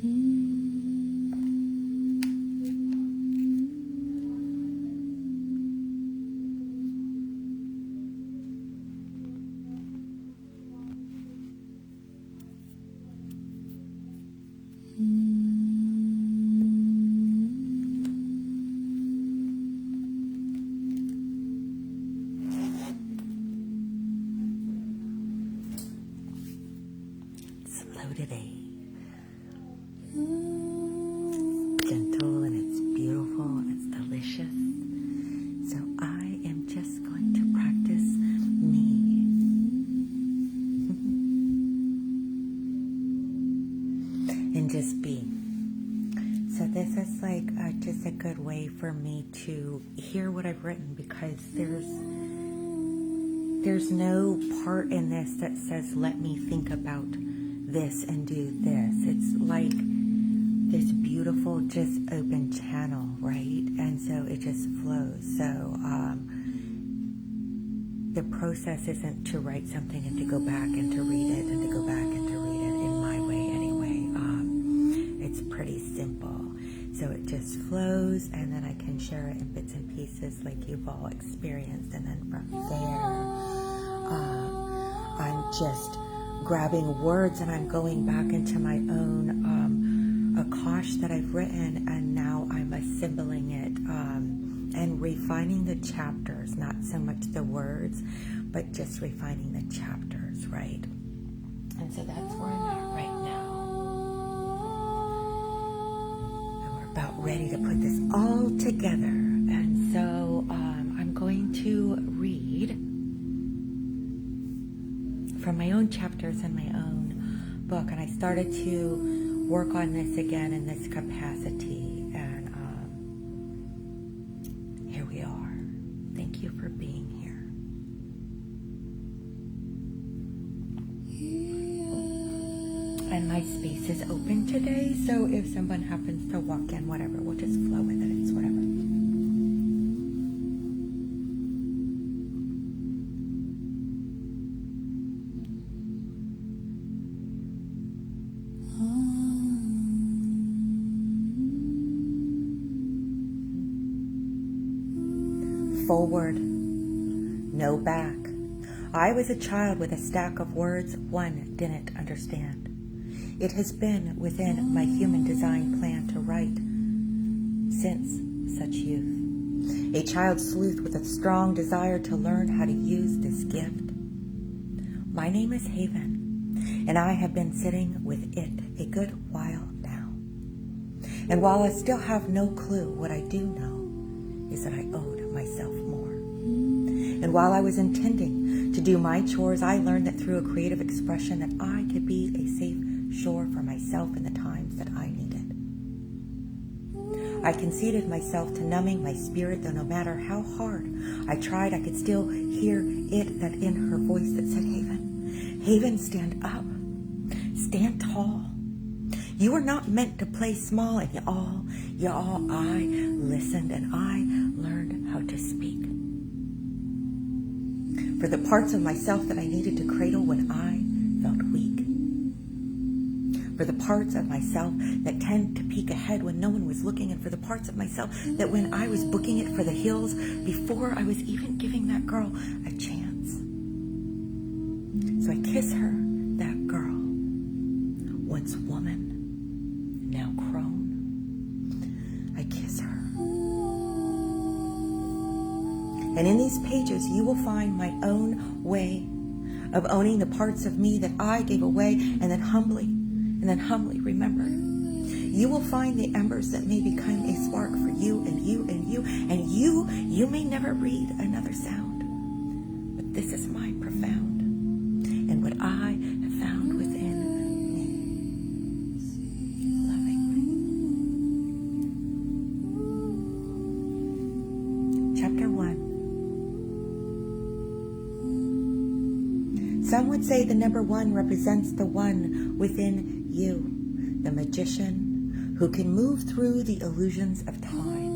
Slow today. Gentle and it's beautiful and it's delicious. So I am just going to practice me. And just be. So this is like just a good way for me to hear what I've written, because there's no part in this that says, let me think about this and do this. It's like this beautiful, just open channel, right? And so it just flows. So the process isn't to write something and to go back and to read it and to go back and to read it in my way anyway. It's pretty simple. So it just flows, and then I can share it in bits and pieces like you've all experienced. And then from there, I'm just grabbing words and I'm going back into my own Akash that I've written, and now I'm assembling it and refining the chapters, not so much the words, but just refining the chapters, right? And so that's where I'm at right now. And we're about ready to put this all together. And so I'm going to read from my own chapters in my own book. And I started to work on this again in this capacity. And here we are. Thank you for being here. And my space is open today, so if someone happens to walk in, whatever, we'll just flow with it. It's whatever. Forward, no back. I was a child with a stack of words one didn't understand. It has been within my human design plan to write since such youth. A child sleuth with a strong desire to learn how to use this gift. My name is Haven, and I have been sitting with it a good while now. And while I still have no clue, what I do know is that I owed myself more. And while I was intending to do my chores, I learned that through a creative expression that I could be a safe shore for myself in the times that I needed. I conceded myself to numbing my spirit, though no matter how hard I tried, I could still hear it, that in her voice that said, Haven, Haven, stand up, stand tall. You are not meant to play small, and y'all, I listened and I learned how to speak. For the parts of myself that I needed to cradle when I felt weak. For the parts of myself that tend to peek ahead when no one was looking, and for the parts of myself that when I was booking it for the hills before I was even giving that girl a chance. So I kiss her, that girl, once woman, now crone. I kiss her. And in these pages, you will find my own way of owning the parts of me that I gave away, and then humbly remember. You will find the embers that may become a spark for you and you and you, and you may never read another sound. But this is my profound, and what I have found within me. Lovingly. Chapter 1. Some would say the number 1 represents the one within you, the magician who can move through the illusions of time.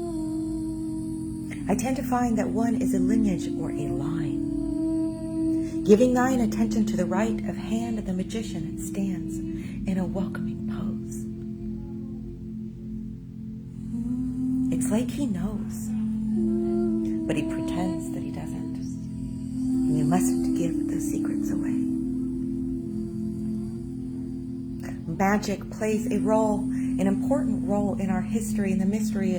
I tend to find that 1 is a lineage or a line. Giving thine attention to the right of hand of the magician stands in a welcoming pose. It's like he knows, but he pretends that he doesn't. And you mustn't give those secrets away. Magic plays an important role in our history and the mystery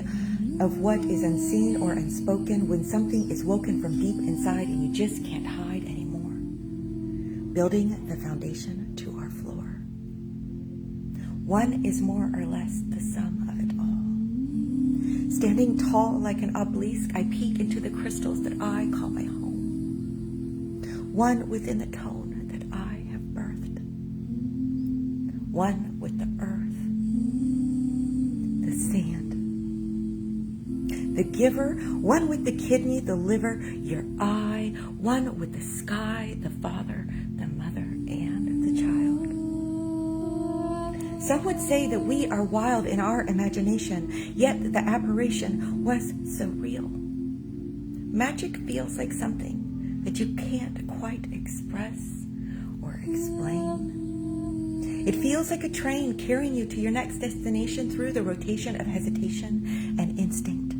of what is unseen or unspoken when something is woken from deep inside and you just can't hide anymore. Building the foundation to our floor. One is more or less the sum of it all. Standing tall like an obelisk, I peek into the crystals that I call my home. One within the tone that I have birthed. One with the earth, the sand, the giver, one with the kidney, the liver, your eye, one with the sky, the father, the mother, and the child. Some would say that we are wild in our imagination, yet the apparition was so real. Magic feels like something that you can't quite express or explain. It feels like a train carrying you to your next destination through the rotation of hesitation and instinct.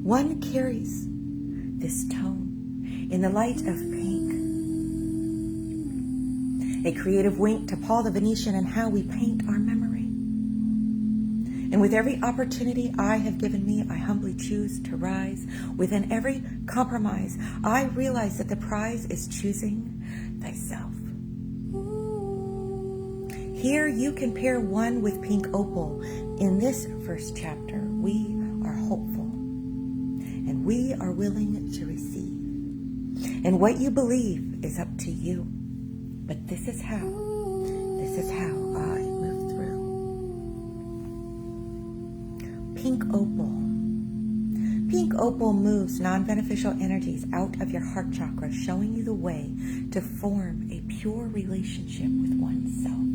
One carries this tone in the light of pink. A creative wink to Paul the Venetian and how we paint our memory. And with every opportunity I have given me, I humbly choose to rise. Within every compromise, I realize that the prize is choosing thyself. Here you can pair one with pink opal. In this first chapter, we are hopeful and we are willing to receive. And what you believe is up to you. But this is how I move through. Pink opal. Pink opal moves non-beneficial energies out of your heart chakra, showing you the way to form a pure relationship with oneself.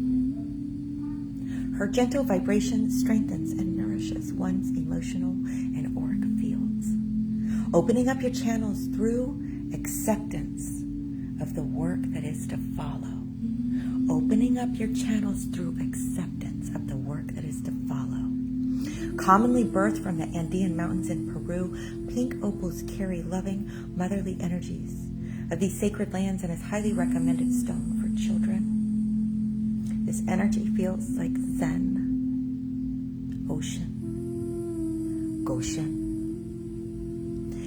Her gentle vibration strengthens and nourishes one's emotional and auric fields, opening up your channels through acceptance of the work that is to follow. Opening up your channels through acceptance of the work that is to follow. Commonly birthed from the Andean mountains in Peru, pink opals carry loving, motherly energies of these sacred lands and is highly recommended stone for children. This energy feels like Zen, ocean, Goshen.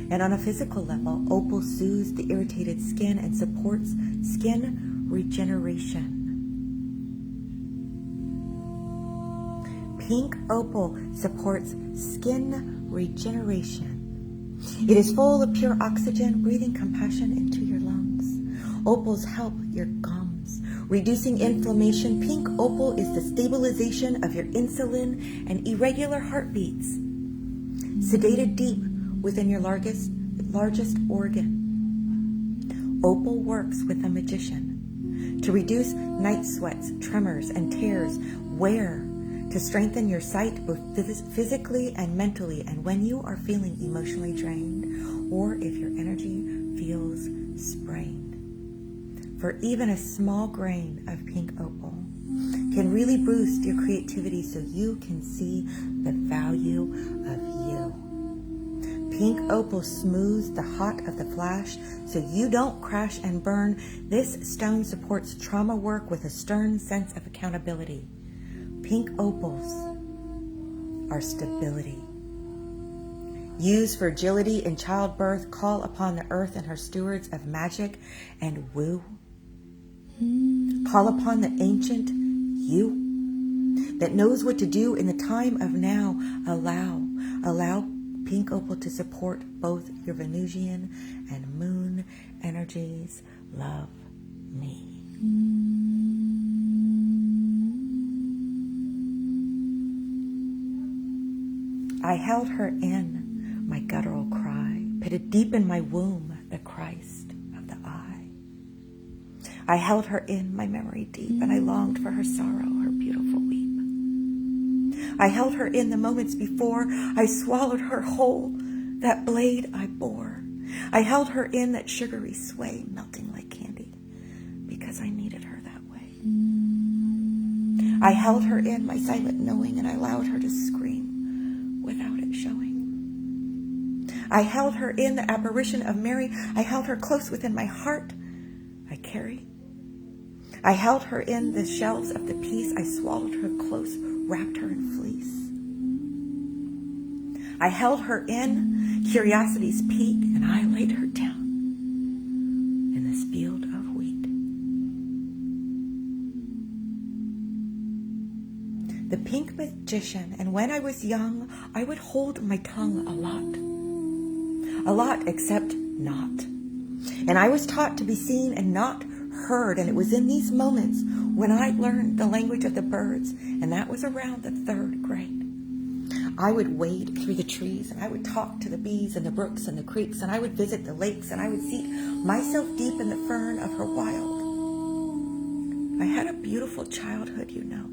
And on a physical level, opal soothes the irritated skin and supports skin regeneration. Pink opal supports skin regeneration. It is full of pure oxygen, breathing compassion into your lungs. Opals help your gums, reducing inflammation. Pink opal is the stabilization of your insulin and irregular heartbeats. Sedated deep within your largest organ. Opal works with a magician to reduce night sweats, tremors, and tears. Wear to strengthen your sight both physically and mentally, and when you are feeling emotionally drained or if your energy feels sprained. For even a small grain of pink opal can really boost your creativity so you can see the value of you. Pink opal smooths the hot of the flash so you don't crash and burn. This stone supports trauma work with a stern sense of accountability. Pink opals are stability. Used for agility in childbirth, call upon the earth and her stewards of magic and woo. Call upon the ancient you that knows what to do in the time of now. Allow pink opal to support both your Venusian and moon energies. Love me. I held her in my guttural cry, pitted deep in my womb, the Christ of the eye. I held her in my memory deep, and I longed for her sorrow, her beautiful weep. I held her in the moments before I swallowed her whole, that blade I bore. I held her in that sugary sway, melting like candy, because I needed her that way. I held her in my silent knowing, and I allowed her to scream without I held her in the apparition of Mary. I held her close within my heart. I carry. I held her in the shelves of the peace. I swallowed her close, wrapped her in fleece. I held her in curiosity's peak, and I laid her down in this field of wheat. The pink magician, and when I was young, I would hold my tongue a lot except not. And I was taught to be seen and not heard, and it was in these moments when I learned the language of the birds, and that was around the 3rd grade. I would wade through the trees, and I would talk to the bees and the brooks and the creeks, and I would visit the lakes, and I would seat myself deep in the fern of her wild. I had a beautiful childhood, you know.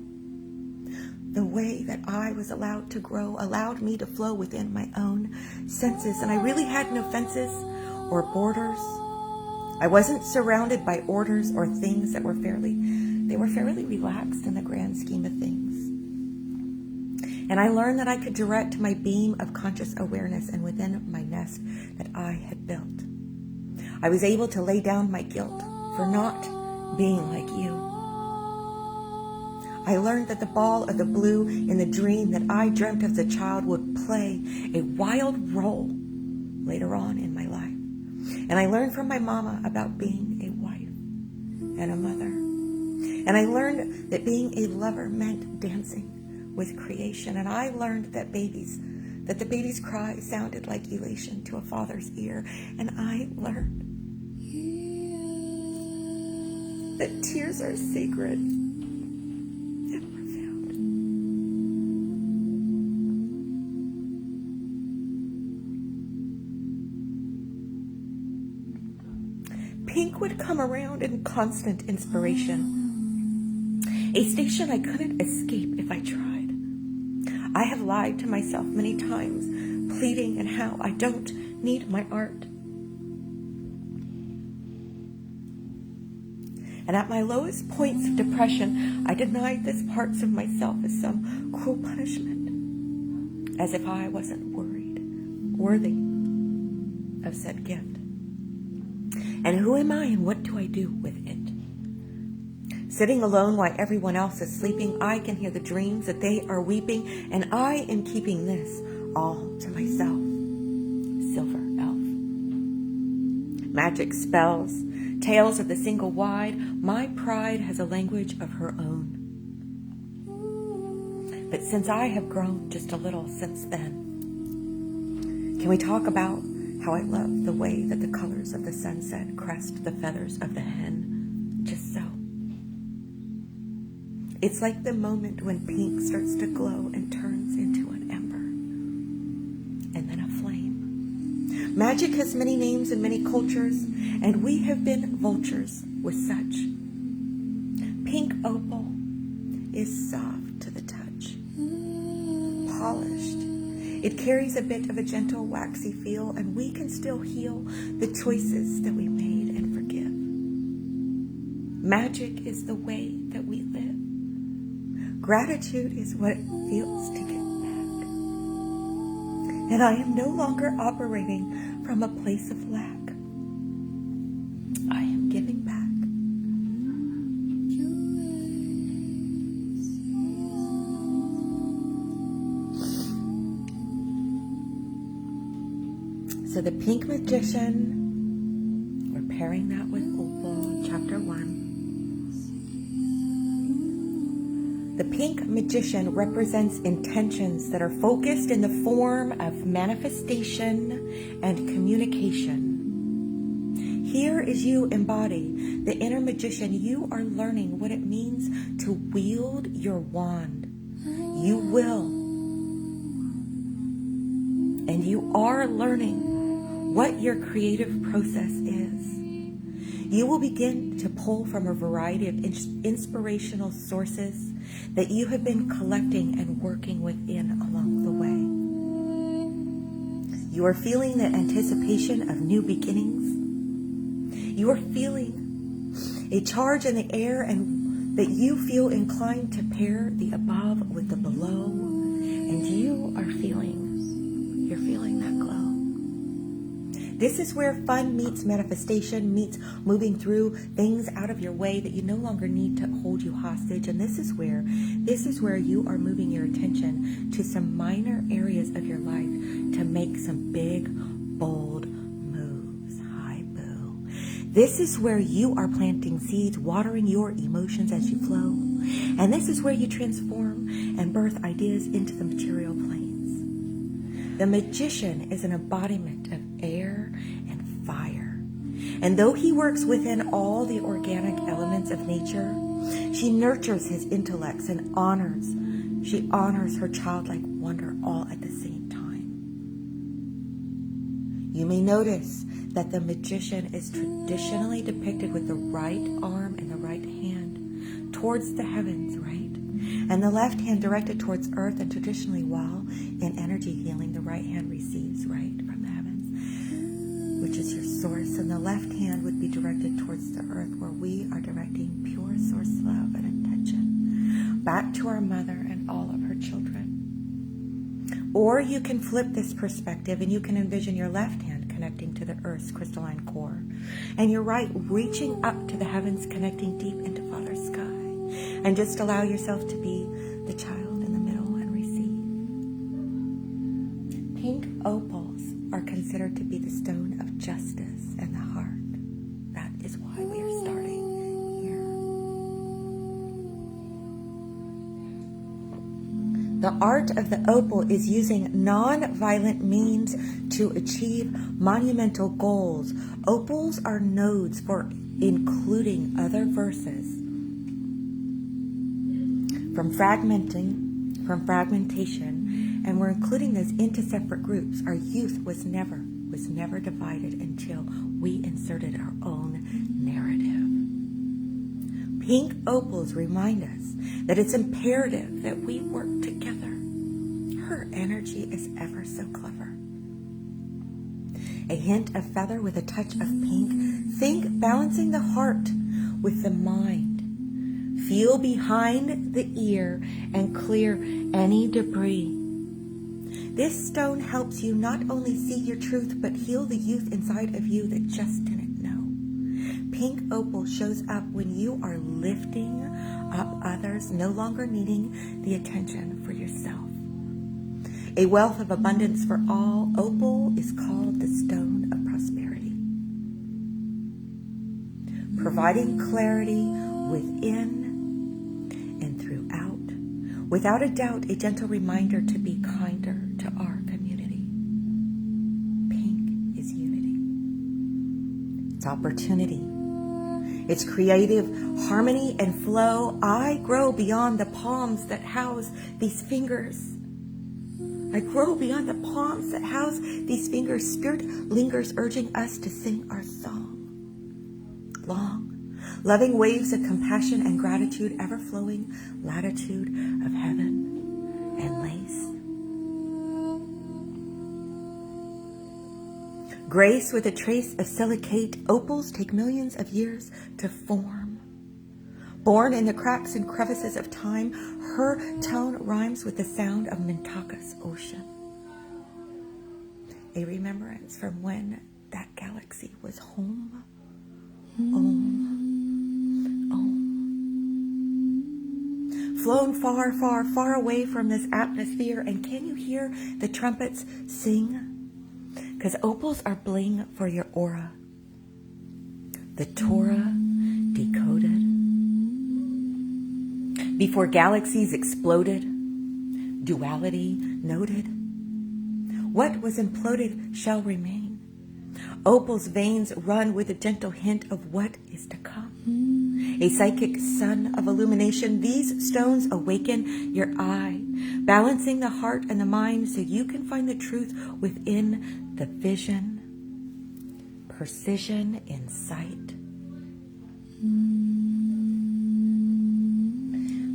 The way that I was allowed to grow allowed me to flow within my own senses, and I really had no fences or borders. I wasn't surrounded by orders or things that were fairly relaxed in the grand scheme of things. And I learned that I could direct my beam of conscious awareness and within my nest that I had built. I was able to lay down my guilt for not being like you. I learned that the ball of the blue in the dream that I dreamt as a child would play a wild role later on in my life. And I learned from my mama about being a wife and a mother. And I learned that being a lover meant dancing with creation. And I learned that the baby's cry sounded like elation to a father's ear. And I learned that tears are sacred and profound. Pink would come around in constant inspiration, a station I couldn't escape if I tried. I have lied to myself many times, pleading and how I don't need my art. And at my lowest points of depression, I denied these parts of myself as some cruel punishment, as if I wasn't worthy of said gift. And who am I and what do I do with it? Sitting alone while everyone else is sleeping, I can hear the dreams that they are weeping, and I am keeping this all to myself. Silver elf. Magic spells, tales of the single wide, my pride has a language of her own. But since I have grown just a little since then, can we talk about how I love the way that the colors of the sunset crest the feathers of the hen? Just so. It's like the moment when pink starts to glow and turns into an ember, and then a flame. Magic has many names in many cultures, and we have been vultures with such. Pink opal is soft to the touch, polished. It carries a bit of a gentle, waxy feel, and we can still heal the choices that we made and forgive. Magic is the way that we live. Gratitude is what it feels to get back. And I am no longer operating from a place of lack. I am giving back. So the pink magician, we're pairing that with opal, chapter 1. The pink magician represents intentions that are focused in the form of manifestation and communication. Here is you embody the inner magician. You are learning what it means to wield your wand. You will. And you are learning what your creative process is. You will begin to pull from a variety of inspirational sources that you have been collecting and working within along the way. You are feeling the anticipation of new beginnings. You are feeling a charge in the air, and that you feel inclined to pair the above with the below, and you're feeling that glow. This is where fun meets manifestation, meets moving through things out of your way that you no longer need to hold you hostage. And this is where you are moving your attention to some minor areas of your life to make some big, bold moves. Hi, boo. This is where you are planting seeds, watering your emotions as you flow. And this is where you transform and birth ideas into the material planes. The magician is an embodiment of air and fire. And though he works within all the organic elements of nature, she nurtures his intellects and she honors her childlike wonder all at the same time. You may notice that the magician is traditionally depicted with the right arm and the right hand towards the heavens, right? And the left hand directed towards earth, and traditionally while in energy healing, the right hand receives, right, from the heavens, which is your source. And the left hand would be directed towards the earth, where we are directing pure source love and intention back to our mother and all of her children. Or you can flip this perspective and you can envision your left hand connecting to the earth's crystalline core, and your right reaching up to the heavens, connecting deep into Father's sky. And just allow yourself to be the child in the middle and receive. Pink opals are considered to be the stone of justice and the heart. That is why we are starting here. The art of the opal is using non-violent means to achieve monumental goals. Opals are nodes for including other verses. From fragmentation, and we're including those into separate groups. Our youth was never divided until we inserted our own narrative. Pink opals remind us that it's imperative that we work together. Her energy is ever so clever. A hint of feather with a touch of pink. Think balancing the heart with the mind. Feel behind the ear and clear any debris. This stone helps you not only see your truth, but heal the youth inside of you that just didn't know. Pink opal shows up when you are lifting up others, no longer needing the attention for yourself. A wealth of abundance for all, opal is called the stone of prosperity. Providing clarity within and throughout, without a doubt, a gentle reminder to be kinder to our community. Pink is unity. It's opportunity. It's creative harmony and flow. I grow beyond the palms that house these fingers. I grow beyond the palms that house these fingers. Spirit lingers, urging us to sing our song. Long, loving waves of compassion and gratitude, ever-flowing latitude of heaven and lace. Grace with a trace of silicate, opals take millions of years to form. Born in the cracks and crevices of time, her tone rhymes with the sound of Mintakas ocean. A remembrance from when that galaxy was home. Flown far, far, far away from this atmosphere. And can you hear the trumpets sing? Because opals are bling for your aura. The Torah decoded. Before galaxies exploded, duality noted. What was imploded shall remain. Opal's veins run with a gentle hint of what is to come. A psychic sun of illumination. These stones awaken your eye, balancing the heart and the mind so you can find the truth within the vision. Precision in sight.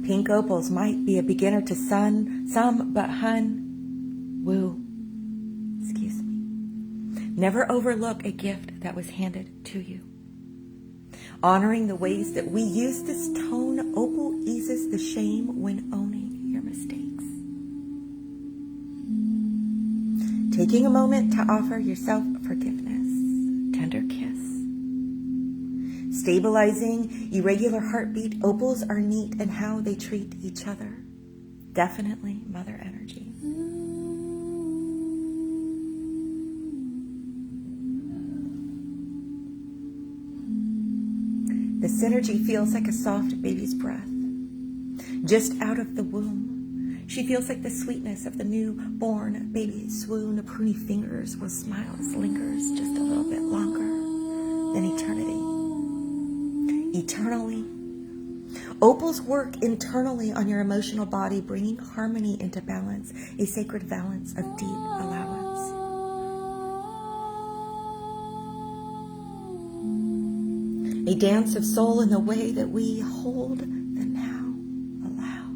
Pink opals might be a beginner to some, but woo. Excuse me. Never overlook a gift that was handed to you. Honoring the ways that we use this tone, opal eases the shame when owning your mistakes. Taking a moment to offer yourself forgiveness. stabilizing irregular heartbeat. Opals are neat in how they treat each other. Definitely mother energy. The synergy feels like a soft baby's breath. Just out of the womb, she feels like the sweetness of the newborn baby swoon. Pruny fingers where smiles lingers just a little bit longer than eternity. Eternally. Opals work internally on your emotional body, bringing harmony into balance, a sacred balance of deep allowance. A dance of soul in the way that we hold the now. Allow.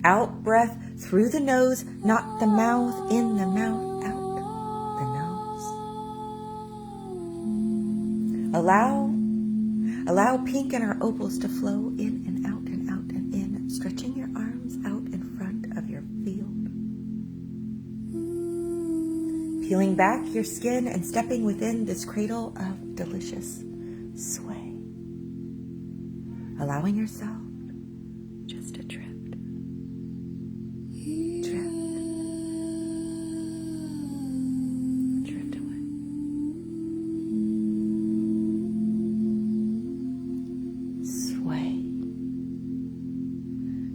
Out breath through the nose, not the mouth, in the mouth, out the nose. Allow pink in our opals to flow in and out and out and in, stretching your arms out in front of your field. Peeling back your skin and stepping within this cradle of delicious sway. Allowing yourself just to drift. Drift away. Sway.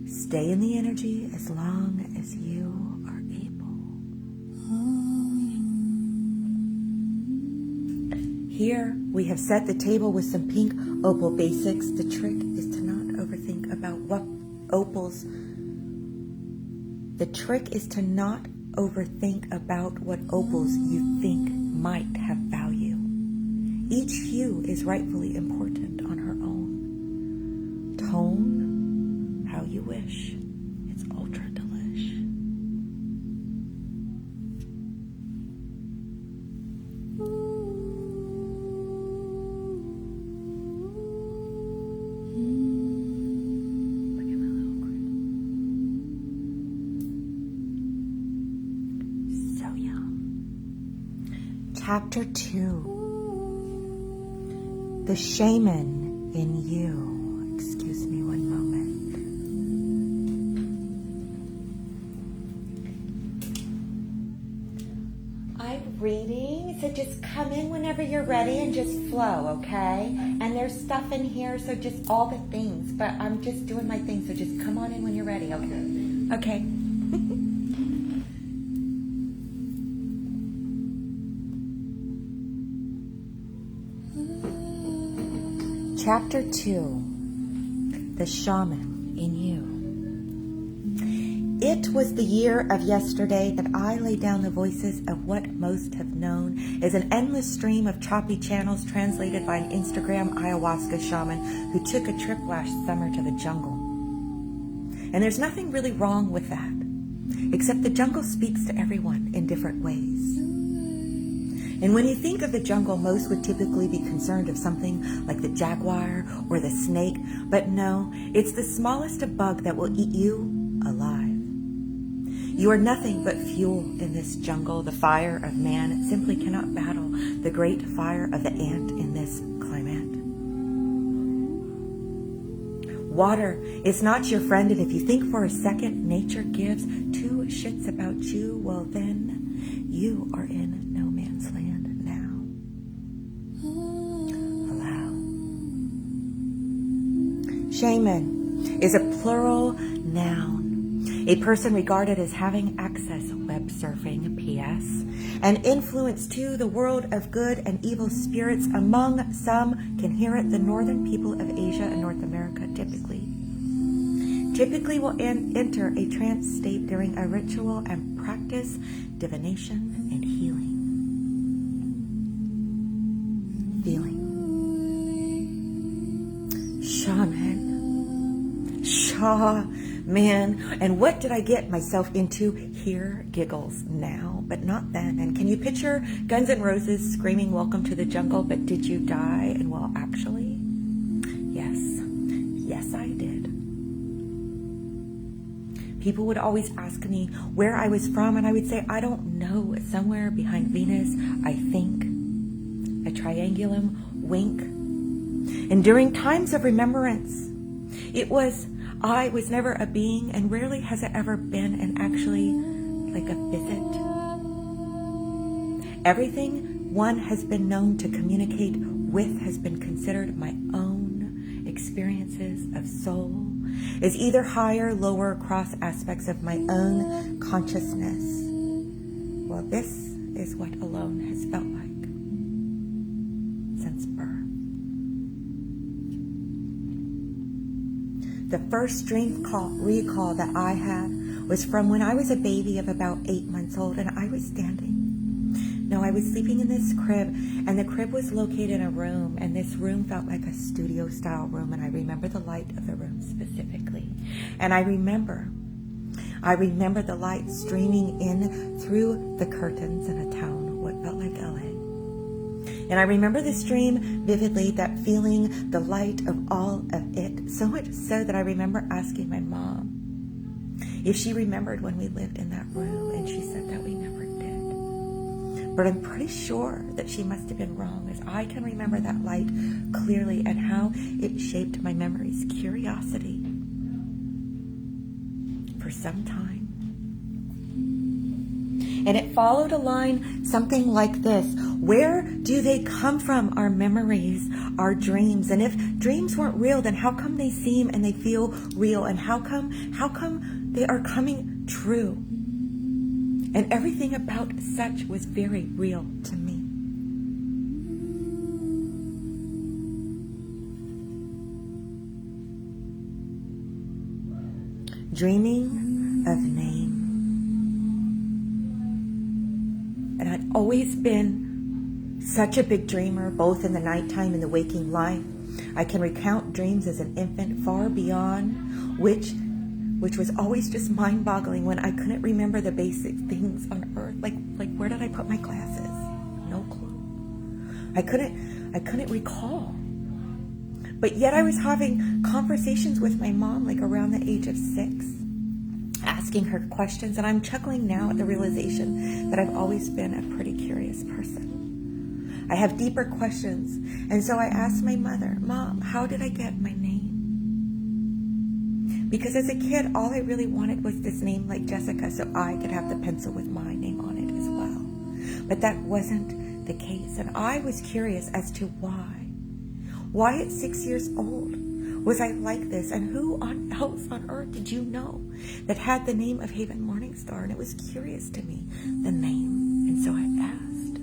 Stay in the energy as long as you are able. Here, we have set the table with some pink opal basics. The trick is to not overthink about what opals. The trick is to not overthink about what opals you think might have value. Each hue is rightfully important on her own. Tone how you wish. It's ultra delish. Chapter 2, The Shaman in You. Excuse me one moment. I'm reading, so just come in whenever you're ready and just flow, okay? And there's stuff in here, so just all the things, but I'm just doing my thing, so just come on in when you're ready, okay? Okay. Chapter 2, The Shaman in You. It was the year of yesterday that I laid down the voices of what most have known as an endless stream of choppy channels translated by an Instagram ayahuasca shaman who took a trip last summer to the jungle. And there's nothing really wrong with that, except the jungle speaks to everyone in different ways. And when you think of the jungle, most would typically be concerned of something like the jaguar or the snake, but no, it's the smallest of bug that will eat you alive. You are nothing but fuel in this jungle. The fire of man simply cannot battle the great fire of the ant in this climate. Water is not your friend, and if you think for a second nature gives two shits about you, well then you are in no man's land. Shaman is a plural noun, a person regarded as having access web surfing, P.S., and influence to the world of good and evil spirits. Among some can hear it, the northern people of Asia and North America typically will enter a trance state during a ritual and practice divination and healing. Feeling. Shaman. Man, and what did I get myself into here? Giggles now, but not then. And can you picture Guns N' Roses screaming welcome to the jungle, but did you die? And well, actually, yes, I did. People would always ask me where I was from, and I would say, I don't know, somewhere behind Venus, I think. A triangulum wink. And during times of remembrance, I was never a being, and rarely has it ever been, and actually like a visit. Everything one has been known to communicate with has been considered my own experiences of soul, as either higher, lower, cross aspects of my own consciousness. Well, this is what alone has felt like since birth. The first dream recall that I had was from when I was a baby of about 8 months old, and I was standing. No, I was sleeping in this crib, and the crib was located in a room, and this room felt like a studio-style room, and I remember the light of the room specifically. And I remember the light streaming in through the curtains in a town, what felt like LA. And I remember this dream vividly, that feeling, the light of all of it, so much so that I remember asking my mom if she remembered when we lived in that room, and she said that we never did. But I'm pretty sure that she must have been wrong, as I can remember that light clearly and how it shaped my memories, curiosity, for some time. And it followed a line something like this: where do they come from, our memories, our dreams? And if dreams weren't real, then how come they seem and they feel real? And how come they are coming true? And everything about such was very real to me. Dreaming of name. And I'd always been such a big dreamer, both in the nighttime and the waking life. I can recount dreams as an infant far beyond, which was always just mind-boggling when I couldn't remember the basic things on earth. Like where did I put my glasses? No clue. I couldn't recall. But yet I was having conversations with my mom, like around the age of 6, asking her questions, and I'm chuckling now at the realization that I've always been a pretty curious person. I have deeper questions, and so I asked my mother, Mom, how did I get my name? Because as a kid, all I really wanted was this name like Jessica, so I could have the pencil with my name on it as well. But that wasn't the case, and I was curious as to why. Why at 6 years old was I like this, and who else on earth did you know that had the name of Haven Morningstar? And it was curious to me, the name, and so I asked.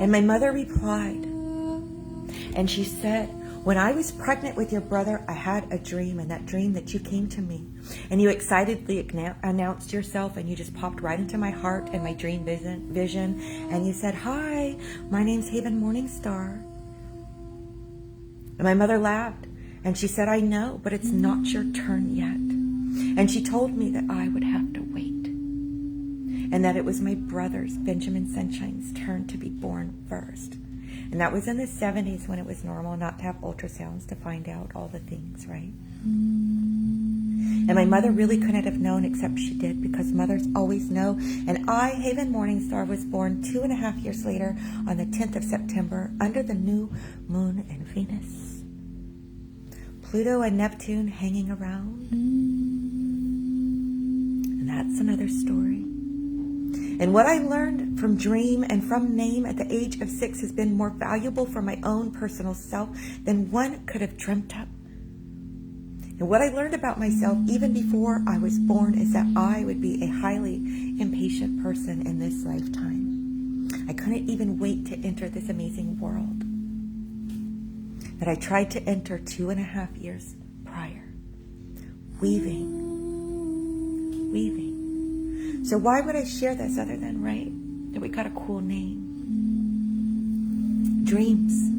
And my mother replied, and she said, when I was pregnant with your brother, I had a dream, and that dream that you came to me, and you excitedly announced yourself, and you just popped right into my heart and my dream vision, and you said, hi, my name's Haven Morningstar. And my mother laughed, and she said, I know, but it's not your turn yet. And she told me that I would have to wait, and that it was my brother's, Benjamin Sunshine's, turn to be born first. And that was in the 70s, when it was normal not to have ultrasounds to find out all the things, right? And my mother really couldn't have known, except she did, because mothers always know. And I, Haven Morningstar, was born 2.5 years later on the 10th of September under the new moon and Venus. Pluto and Neptune hanging around. And that's another story. And what I learned from dream and from name at the age of 6 has been more valuable for my own personal self than one could have dreamt up. And what I learned about myself even before I was born is that I would be a highly impatient person in this lifetime. I couldn't even wait to enter this amazing world that I tried to enter 2.5 years prior. Weaving. So why would I share this other than, right, that we got a cool name? Dreams.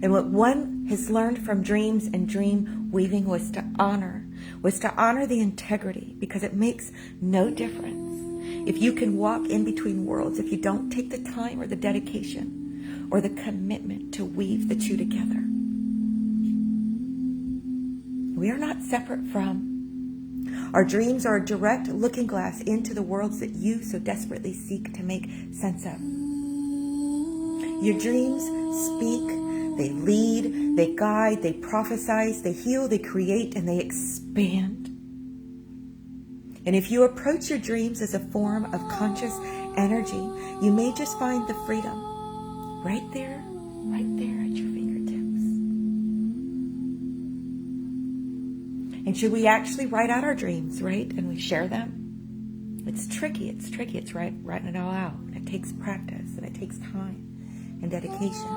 And what one has learned from dreams and dream weaving was to honor the integrity, because it makes no difference if you can walk in between worlds, if you don't take the time or the dedication or the commitment to weave the two together. We are not separate from. Our dreams are a direct looking glass into the worlds that you so desperately seek to make sense of. Your dreams speak, they lead, they guide, they prophesize, they heal, they create, and they expand. And if you approach your dreams as a form of conscious energy, you may just find the freedom right there at your fingertips. And should we actually write out our dreams, right? And we share them? It's tricky. It's writing it all out. And it takes practice, and it takes time and dedication.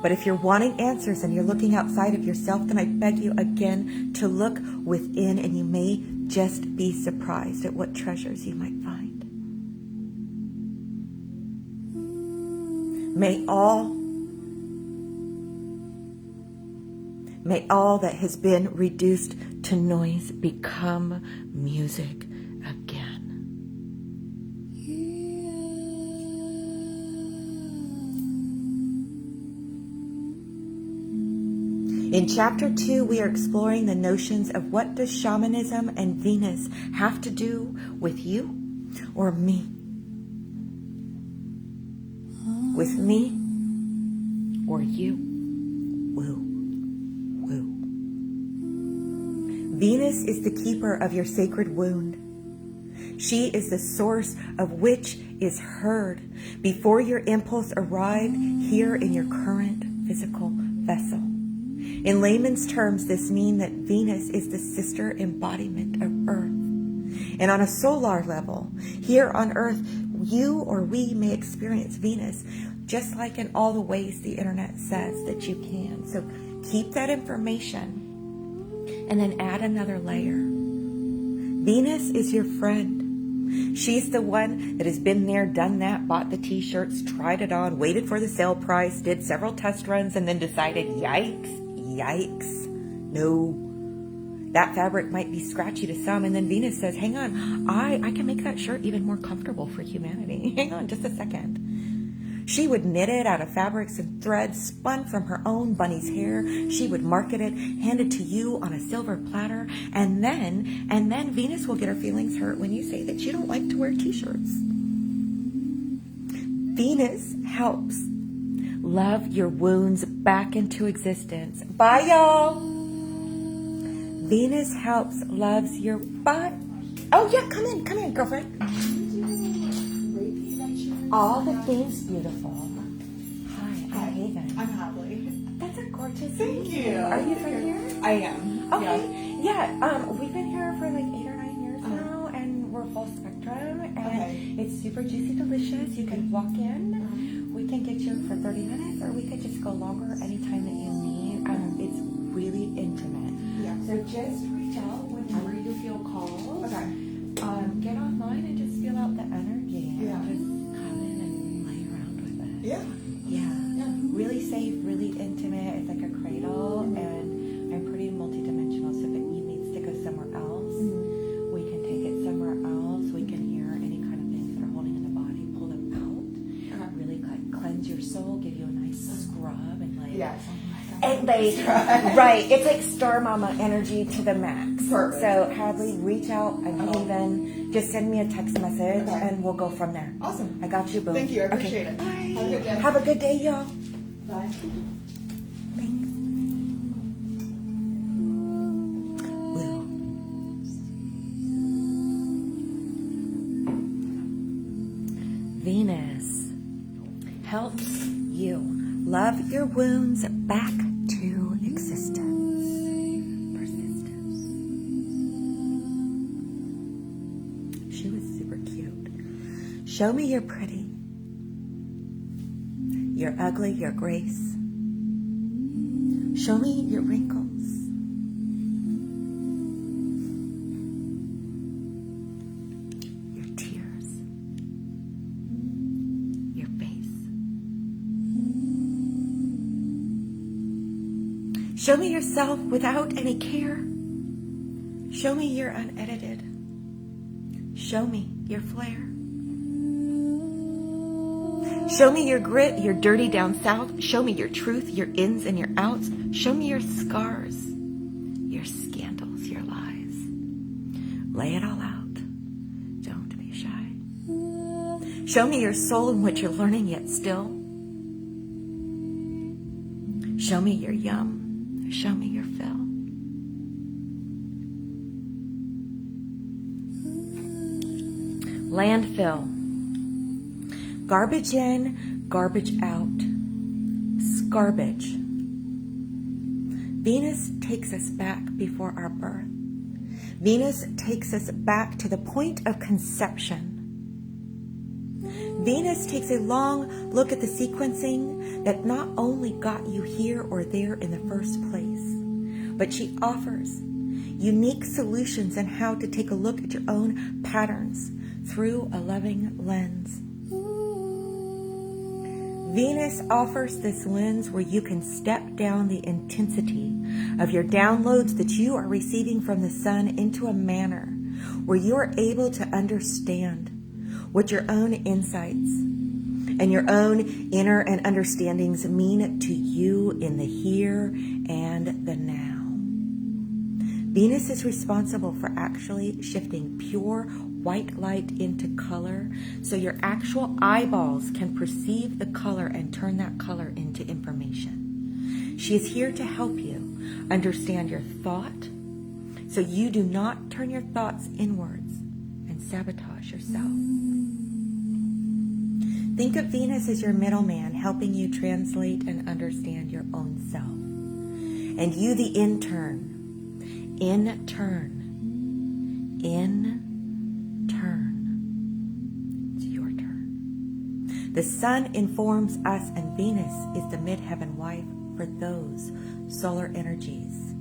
But if you're wanting answers and you're looking outside of yourself, then I beg you again to look within, and you may just be surprised at what treasures you might find. May all that has been reduced to noise become music again. In Chapter 2, we are exploring the notions of what does shamanism and Venus have to do with you or me? With me or you? Woo. Venus is the keeper of your sacred wound. She is the source of which is heard before your impulse arrived here in your current physical vessel. In layman's terms, this means that Venus is the sister embodiment of Earth. And on a solar level, here on Earth, you or we may experience Venus just like in all the ways the internet says that you can. So keep that information and then add another layer. Venus is your friend. She's the one that has been there, done that, bought the t-shirts, tried it on, waited for the sale price, did several test runs, and then decided, yikes, no. That fabric might be scratchy to some, and then Venus says, hang on, I can make that shirt even more comfortable for humanity. Hang on just a second. She would knit it out of fabrics and threads spun from her own bunny's hair. She would market it, hand it to you on a silver platter, and then Venus will get her feelings hurt when you say that you don't like to wear t-shirts. Venus helps love your wounds back into existence. Bye, y'all. Venus helps loves your butt. Oh yeah, come in, girlfriend. All the things beautiful. Hi, I'm Haven. I'm Hadley. That's a gorgeous Thank you. Are you from here? I am. Okay. Yeah. We've been here for like 8 or 9 years now, and we're full spectrum, and it's super juicy, delicious. You can walk in. We can get you for 30 minutes, or we could just go longer anytime that you need. It's really intimate. Yeah. So just reach out whenever you feel called. Okay. Get online and just feel out the energy. Yeah. Just come in and lay around with it. Yeah. Yeah. Really safe, really intimate. It's like a cradle, and I'm pretty multidimensional. So if it needs to go somewhere else, we can take it somewhere else. We can hear any kind of things that are holding in the body, pull them out. Really cleanse your soul, give you a nice scrub, and like. Yeah. And right, it's like Star Mama energy to the max. Perfect. So Hadley, reach out. I'm Haven. Just send me a text message, and we'll go from there. Awesome. I got you, boom. Thank you. I appreciate it. Bye. Have a good day. Have a good day, y'all. Bye. Thanks. Woo. Venus helps you love your wounds back to existence. Persistence. She was super cute. Show me your pretty, your ugly, your grace. Show me your wrinkles. Your tears. Your face. Show me yourself without any care. Show me your unedited. Show me your flair. Show me your grit, your dirty down south. Show me your truth, your ins and your outs. Show me your scars, your scandals, your lies. Lay it all out. Don't be shy. Show me your soul and what you're learning yet still. Show me your yum. Show me your fill. Landfill. Garbage in, garbage out. Scarbage. Venus takes us back before our birth. Venus takes us back to the point of conception. Venus takes a long look at the sequencing that not only got you here or there in the first place, but she offers unique solutions on how to take a look at your own patterns through a loving lens. Venus offers this lens where you can step down the intensity of your downloads that you are receiving from the sun into a manner where you are able to understand what your own insights and your own inner and understandings mean to you in the here and the now. Venus is responsible for actually shifting pure white light into color so your actual eyeballs can perceive the color and turn that color into information. She is here to help you understand your thought so you do not turn your thoughts inwards and sabotage yourself. Think of Venus as your middleman helping you translate and understand your own self. And you, the intern, it's your turn. The sun informs us, and Venus is the midheaven wife for those solar energies.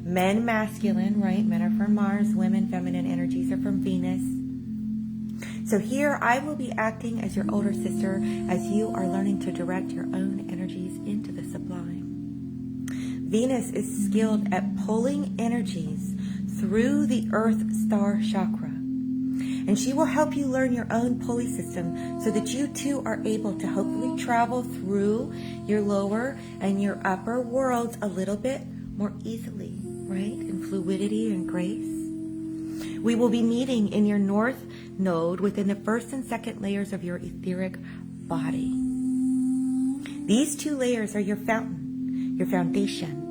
Men masculine, right? Men are from Mars. Women feminine energies are from Venus. So here I will be acting as your older sister as you are learning to direct your own energies into the sublime. Venus is skilled at pulling energies through the Earth Star Chakra. And she will help you learn your own pulley system so that you too are able to hopefully travel through your lower and your upper worlds a little bit more easily, right? In fluidity and grace. We will be meeting in your north node within the first and second layers of your etheric body. These two layers are your fountain, your foundation,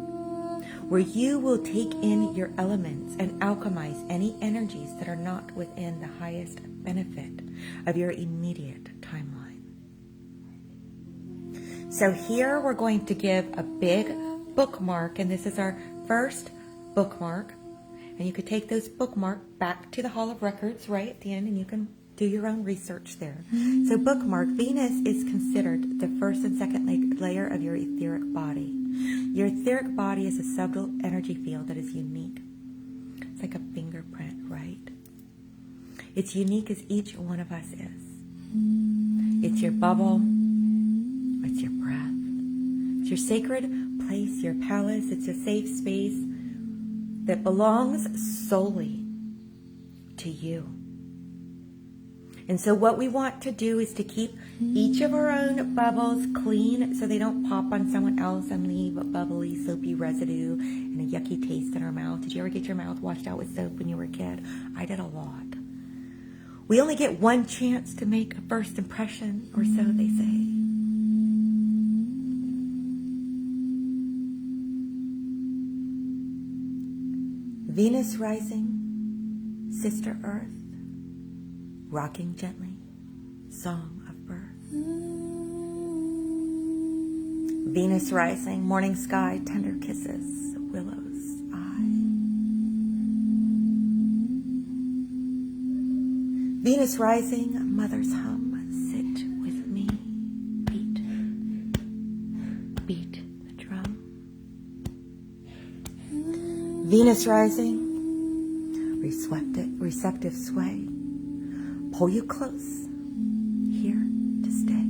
where you will take in your elements and alchemize any energies that are not within the highest benefit of your immediate timeline. So here we're going to give a big bookmark, and this is our first bookmark. And you could take those bookmark back to the Hall of Records right at the end, and you can do your own research there. So bookmark, Venus is considered the first and second layer of your etheric body. Your etheric body is a subtle energy field that is unique. It's like a fingerprint, right? It's unique as each one of us is. It's your bubble. It's your breath. It's your sacred place, your palace. It's a safe space that belongs solely to you. And so what we want to do is to keep each of our own bubbles clean so they don't pop on someone else and leave a bubbly, soapy residue and a yucky taste in our mouth. Did you ever get your mouth washed out with soap when you were a kid? I did a lot. We only get one chance to make a first impression, or so they say. Venus rising, Sister Earth, rocking gently, song of birth. Venus rising, morning sky, tender kisses, willow's eye. Venus rising, mother's hum, sit with me, beat the drum. Venus rising, receptive sway, pull you close, here to stay.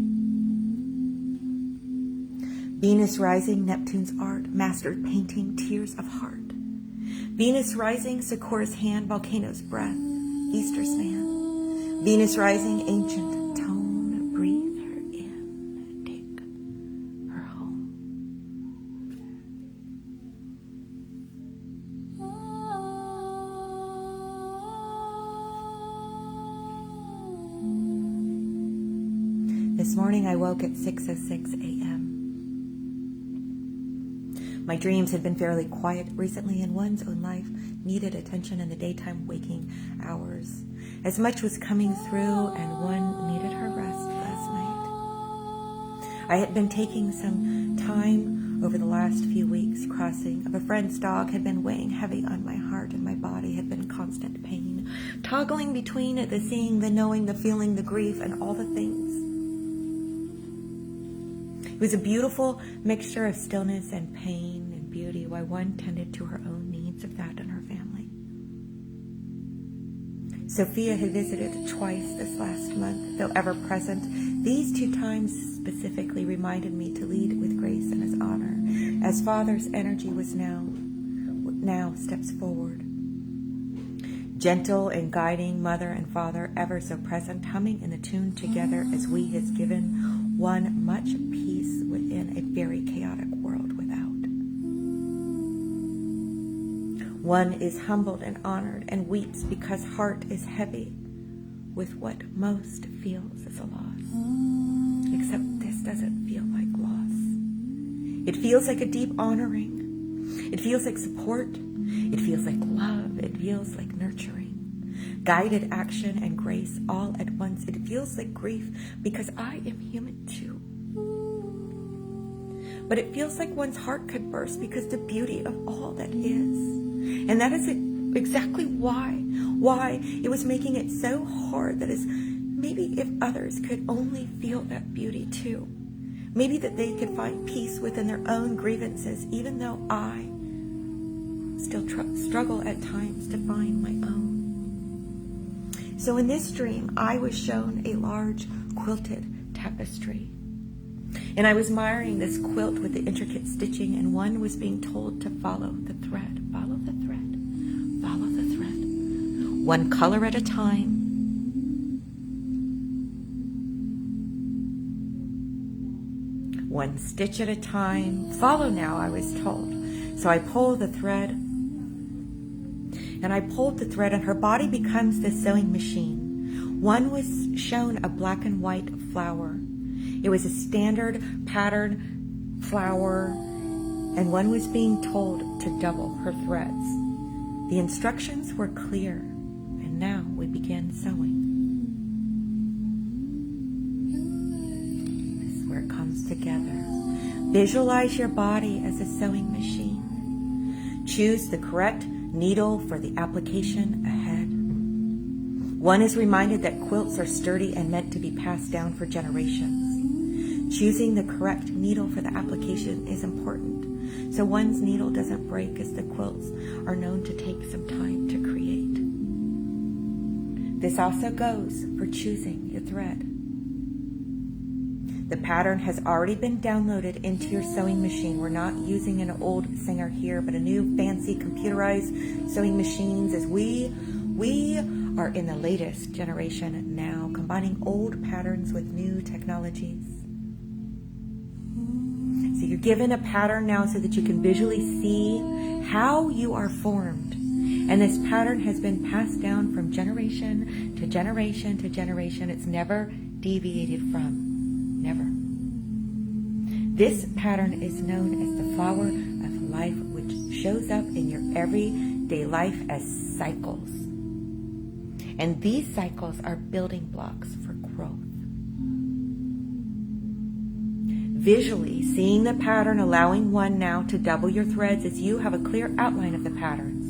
Venus rising, Neptune's art, mastered painting, tears of heart. Venus rising, Sakura's hand, volcano's breath, Easter span. Venus rising, ancient tone, breathe her This morning I woke at 6:06 a.m. My dreams had been fairly quiet recently, and one's own life needed attention in the daytime waking hours. As much was coming through, and one needed her rest last night. I had been taking some time over the last few weeks. Crossing of a friend's dog had been weighing heavy on my heart, and my body had been in constant pain, toggling between the seeing, the knowing, the feeling, the grief, and all the things. It was a beautiful mixture of stillness and pain and beauty, while one tended to her own needs of that and her family. Sophia had visited twice this last month, though ever present. These 2 times specifically reminded me to lead with grace and as honor, as Father's energy was now steps forward. Gentle and guiding Mother and Father, ever so present, humming in the tune together as we has given one much peace within a very chaotic world without. One is humbled and honored and weeps because heart is heavy with what most feels is a loss. Except this doesn't feel like loss. It feels like a deep honoring. It feels like support. It feels like love. It feels like nurturing. Guided action and grace all at once. It feels like grief because I am human too. But it feels like one's heart could burst because the beauty of all that is. And that is exactly why it was making it so hard. That is, maybe if others could only feel that beauty too. Maybe that they could find peace within their own grievances, even though I still struggle at times to find my own. So in this dream, I was shown a large quilted tapestry. And I was admiring this quilt with the intricate stitching, and one was being told to follow the thread. Follow the thread. Follow the thread. One color at a time. One stitch at a time. Follow now, I was told. So I pull the thread. And I pulled the thread, and her body becomes the sewing machine. One was shown a black and white flower. It was a standard pattern flower, and one was being told to double her threads. The instructions were clear, and now we began sewing. This is where it comes together. Visualize your body as a sewing machine. Choose the correct needle for the application ahead. One is reminded that quilts are sturdy and meant to be passed down for generations. Choosing the correct needle for the application is important, so one's needle doesn't break, as the quilts are known to take some time to create. This also goes for choosing your thread. The pattern has already been downloaded into your sewing machine. We're not using an old Singer here, but a new fancy computerized sewing machines, as we are in the latest generation now, combining old patterns with new technologies. So you're given a pattern now so that you can visually see how you are formed. And this pattern has been passed down from generation to generation to generation. It's never deviated from. Never. This pattern is known as the flower of life, which shows up in your everyday life as cycles. And these cycles are building blocks for growth. Visually seeing the pattern, allowing one now to double your threads as you have a clear outline of the patterns.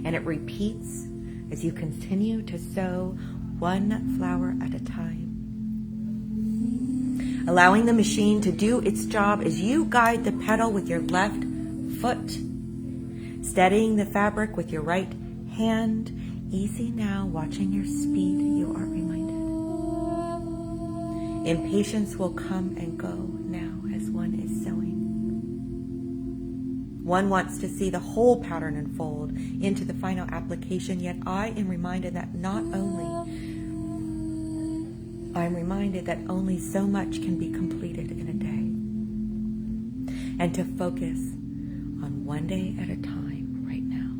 And it repeats as you continue to sew one flower at a time. Allowing the machine to do its job as you guide the pedal with your left foot. Steadying the fabric with your right hand. Easy now, watching your speed, you are reminded. Impatience will come and go now as one is sewing. One wants to see the whole pattern unfold into the final application, yet I'm reminded that only so much can be completed in a day. And to focus on one day at a time right now.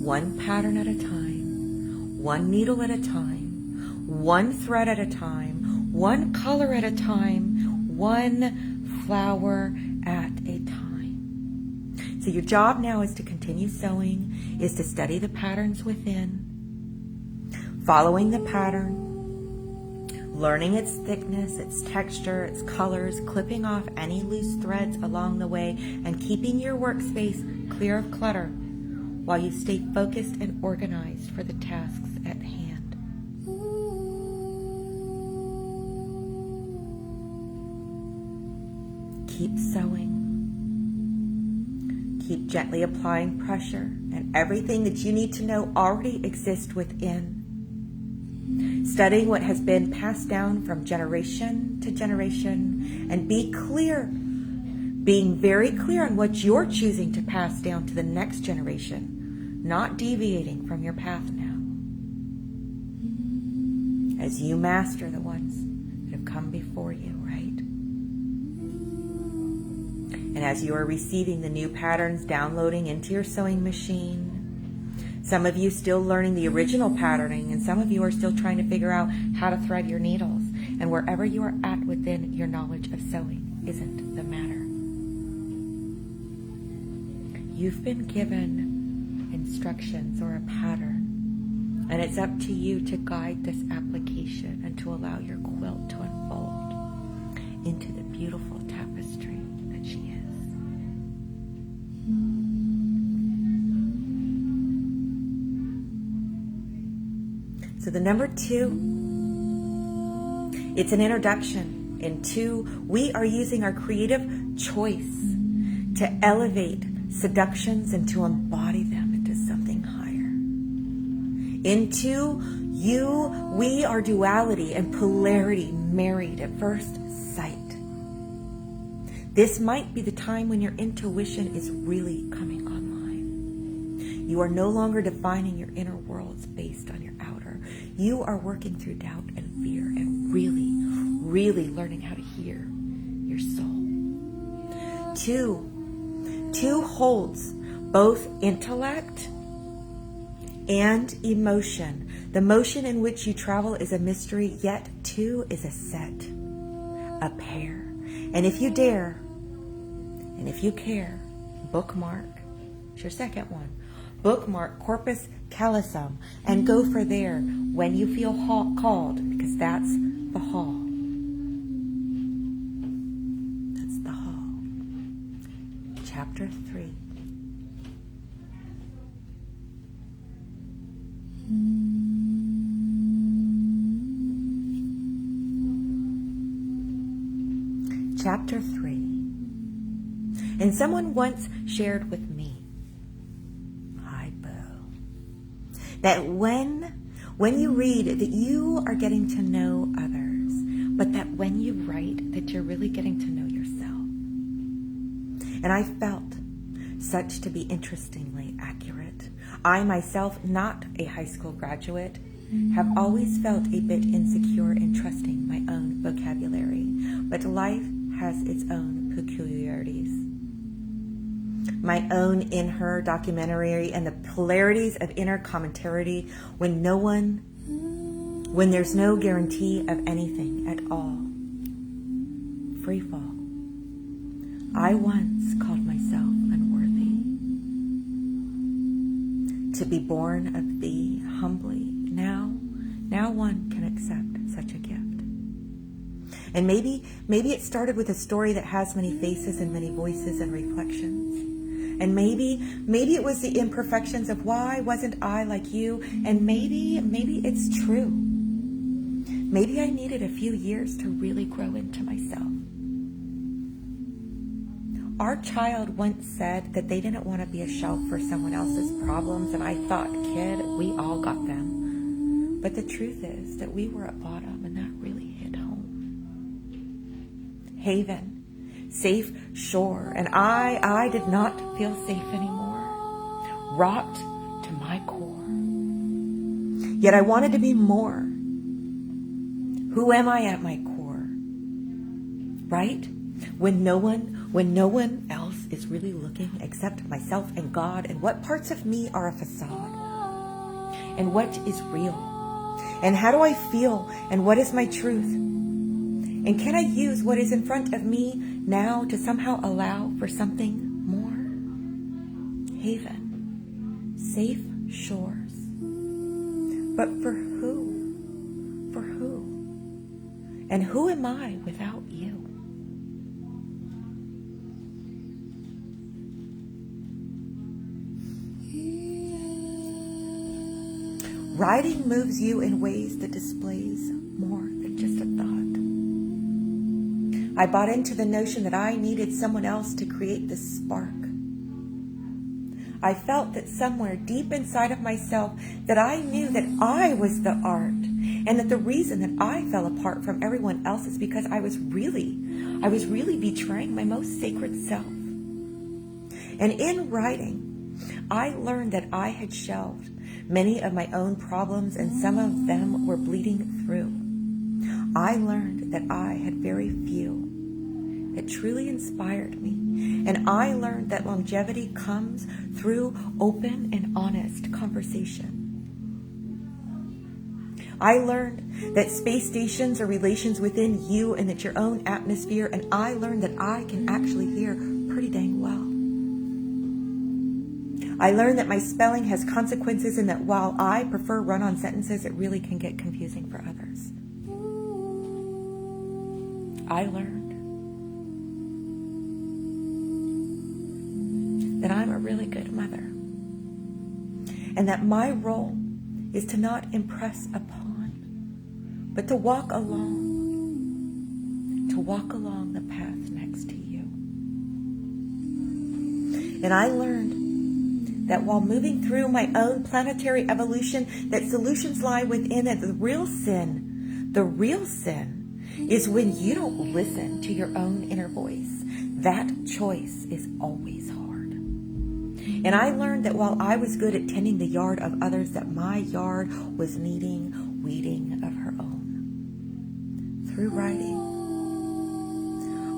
One pattern at a time, one needle at a time, one thread at a time, one color at a time, one flower at a time. So your job now is to continue sewing, is to study the patterns within, following the pattern, learning its thickness, its texture, its colors, clipping off any loose threads along the way, and keeping your workspace clear of clutter while you stay focused and organized for the tasks at hand. Keep sewing. Keep gently applying pressure, and everything that you need to know already exists within. Studying what has been passed down from generation to generation, and be clear, being very clear on what you're choosing to pass down to the next generation, not deviating from your path now. As you master the ones that have come before you, right? And as you are receiving the new patterns downloading into your sewing machine, some of you still learning the original patterning, and some of you are still trying to figure out how to thread your needles. And wherever you are at within your knowledge of sewing isn't the matter. You've been given instructions or a pattern, and it's up to you to guide this application and to allow your quilt to unfold into the beautiful tapestry that she is. So the number 2, it's an introduction. In 2, we are using our creative choice to elevate seductions and to embody them into something higher. In 2, we are duality and polarity married at first sight. This might be the time when your intuition is really coming online. You are no longer defining your inner worlds based on your outer. You are working through doubt and fear and really, really learning how to hear your soul. 2 holds both intellect and emotion. The motion in which you travel is a mystery, yet 2 is a set, a pair. And if you dare, and if you care, bookmark, it's your second one, bookmark Corpus Callosum and go for there when you feel called, because that's the hall. That's the hall. Chapter 3. Chapter 3. And someone once shared with me, hi Boo, that when you read that you are getting to know others, but that when you write that you're really getting to know yourself. And I felt such to be interestingly accurate. I myself, not a high school graduate, have always felt a bit insecure in trusting my own vocabulary, but life has its own peculiarities. My own in her documentary and the polarities of inner commentary when there's no guarantee of anything at all. Free fall. I once called myself unworthy. To be born of thee humbly, now one can accept such a gift. And maybe it started with a story that has many faces and many voices and reflections. And maybe it was the imperfections of why wasn't I like you? And maybe it's true. Maybe I needed a few years to really grow into myself. Our child once said that they didn't want to be a shelf for someone else's problems, and I thought, kid, we all got them. But the truth is that we were at bottom, and that really hit home. Haven, safe shore, and I did not feel safe anymore, rocked to my core. Yet I wanted to be more. Who am I at my core? Right? When no one else is really looking except myself and God, and what parts of me are a facade, and what is real, and how do I feel, and what is my truth? And can I use what is in front of me now to somehow allow for something more? Haven, safe shores. But for who? For who? And who am I without you? Writing moves you in ways that displays more than just a thought. I bought into the notion that I needed someone else to create this spark. I felt that somewhere deep inside of myself that I knew that I was the art, and that the reason that I fell apart from everyone else is because I was really betraying my most sacred self. And in writing, I learned that I had shelved many of my own problems, and some of them were bleeding through. I learned that I had very few that truly inspired me. And I learned that longevity comes through open and honest conversation. I learned that space stations are relations within you, and that your own atmosphere, and I learned that I can actually hear pretty dang well. I learned that my spelling has consequences, and that while I prefer run-on sentences, it really can get confusing for others. I learned that I'm a really good mother, and that my role is to not impress upon, but to walk along the path next to you. And I learned that while moving through my own planetary evolution, that solutions lie within it. The real sin is when you don't listen to your own inner voice. That choice is always hard. And I learned that while I was good at tending the yard of others, that my yard was needing weeding of her own. Through writing,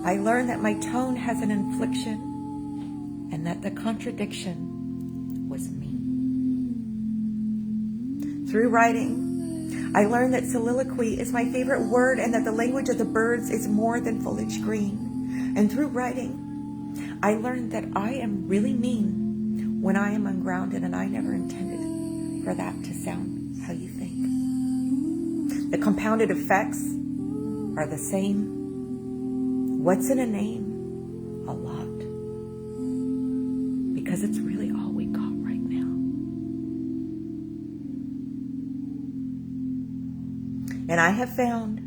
I learned that my tone has an inflection, and that the contradiction was me. Through writing, I learned that soliloquy is my favorite word, and that the language of the birds is more than foliage green. And through writing, I learned that I am really mean when I am ungrounded, and I never intended for that to sound how you think. The compounded effects are the same. What's in a name? A lot. Because it's really all we got right now. And I have found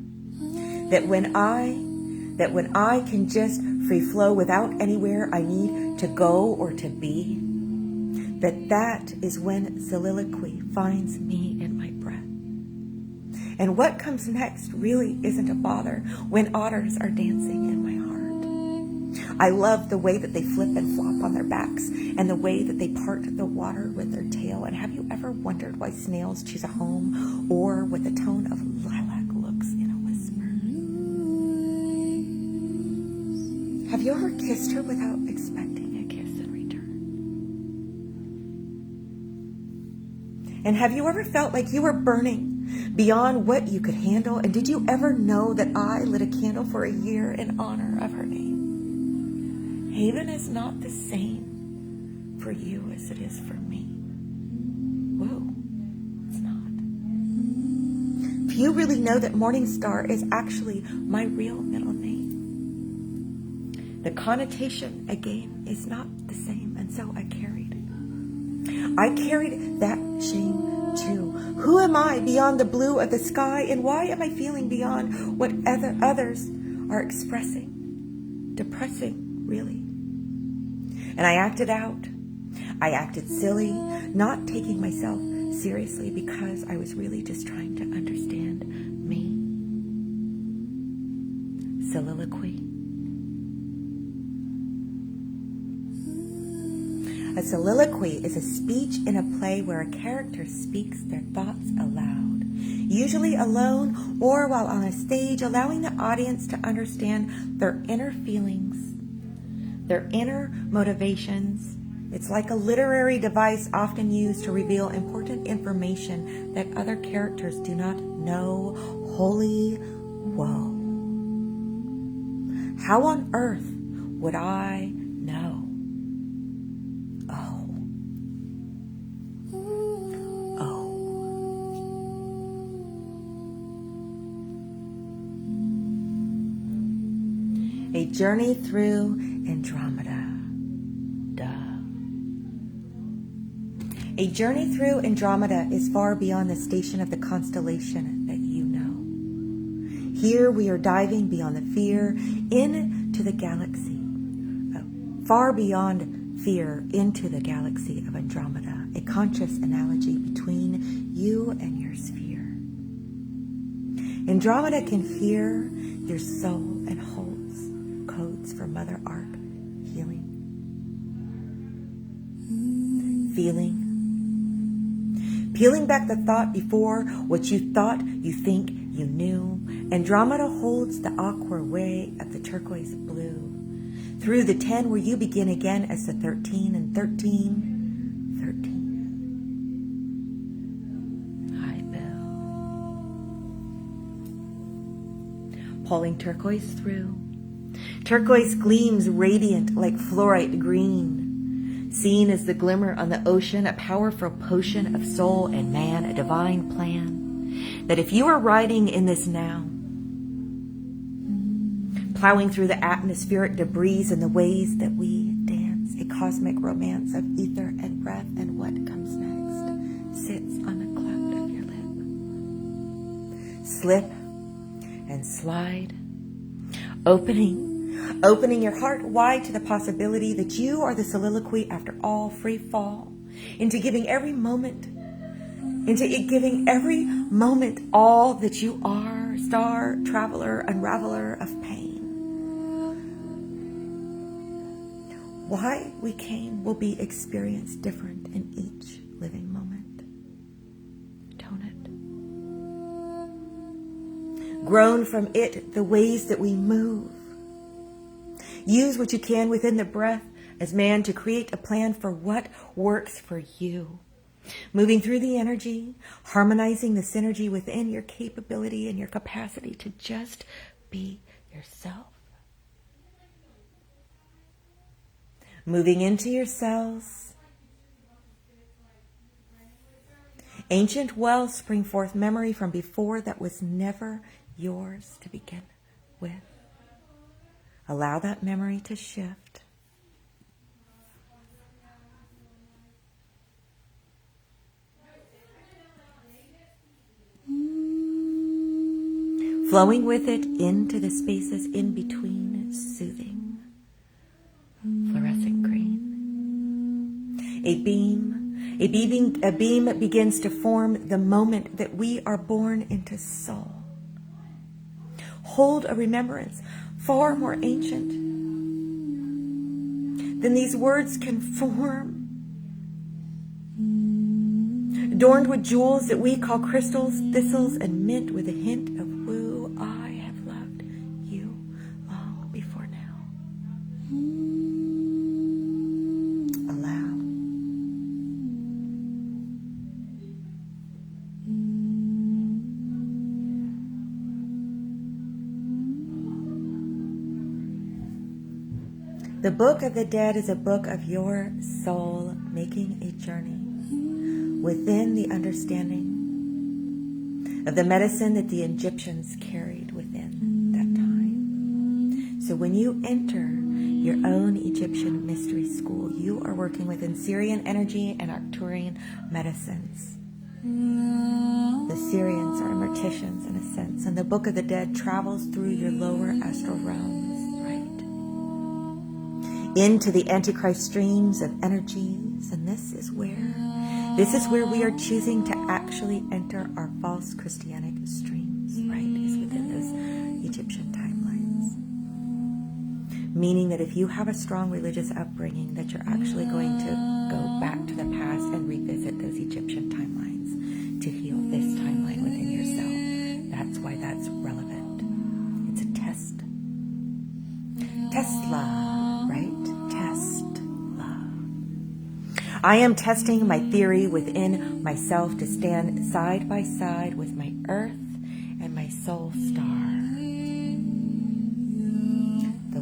that when I can just free flow without anywhere I need to go or to be, that is when soliloquy finds me in my breath. And what comes next really isn't a bother when otters are dancing in my heart. I love the way that they flip and flop on their backs, and the way that they part the water with their tail. And have you ever wondered why snails choose a home, or what the tone of lilac looks in a whisper? Have you ever kissed her without expecting a kiss in return? And have you ever felt like you were burning beyond what you could handle? And did you ever know that I lit a candle for a year in honor of her name? Haven is not the same for you as it is for me. Whoa, it's not. Few really know that Morningstar is actually my real middle name. The connotation, again, is not the same, and so I carried it. I carried that shame too. Who am I beyond the blue of the sky, and why am I feeling beyond what others are expressing? Depressing, really. And I acted out. I acted silly, not taking myself seriously, because I was really just trying to understand me. Soliloquy. A soliloquy is a speech in a play where a character speaks their thoughts aloud, usually alone or while on a stage, allowing the audience to understand their inner feelings, their inner motivations. It's like a literary device often used to reveal important information that other characters do not know. Holy whoa. How on earth would I know? Oh. A journey through Andromeda. Duh. A journey through Andromeda is far beyond the station of the constellation that you know. Here we are diving beyond the fear into the galaxy. Far beyond fear into the galaxy of Andromeda. A conscious analogy between you and your sphere. Andromeda can hear your soul and holds codes for Mother Ark healing. Feeling. Peeling back the thought before what you thought you think you knew. Andromeda holds the aqua way of the turquoise blue. Through the 10 where you begin again as the 13 and 13. Hi, Bill. Pulling turquoise through. Turquoise gleams radiant like fluorite green. Seen as the glimmer on the ocean, a powerful potion of soul and man, a divine plan. That if you are riding in this now, plowing through the atmospheric debris and the ways that we dance, a cosmic romance of ether and breath, and what comes next sits on the cleft of your lip. Slip and slide, opening your heart wide to the possibility that you are the soliloquy after all, free fall into giving every moment all that you are, star, traveler, unraveler of pain. Why we came will be experienced different in each living moment. Tone it. Grown from it the ways that we move. Use what you can within the breath as man to create a plan for what works for you. Moving through the energy, harmonizing the synergy within your capability and your capacity to just be yourself. Moving into your cells. Ancient wells spring forth memory from before that was never yours to begin with. Allow that memory to shift. Flowing with it into the spaces in between, soothing, fluorescent green. A beam begins to form the moment that we are born into soul. Hold a remembrance far more ancient than these words can form. Adorned with jewels that we call crystals, thistles, and mint with a hint of woo, I have loved you long before now. Allow. The Book of the Dead is a book of your soul making a journey within the understanding of the medicine that the Egyptians carried within that time. So when you enter your own Egyptian mystery school, you are working within Syrian energy and Arcturian medicines. The Syrians are morticians in a sense, and the Book of the Dead travels through your lower astral realms, right? Into the Antichrist streams of energies, and this is where we are choosing to actually enter our false Christianic streams, right? Is within those Egyptian timelines. Meaning that if you have a strong religious upbringing, that you're actually going to go back to the past and revisit those Egyptian timelines to heal this timeline within yourself. That's why that's relevant. It's a test. Tesla, right? I am testing my theory within myself to stand side by side with my earth and my soul star. The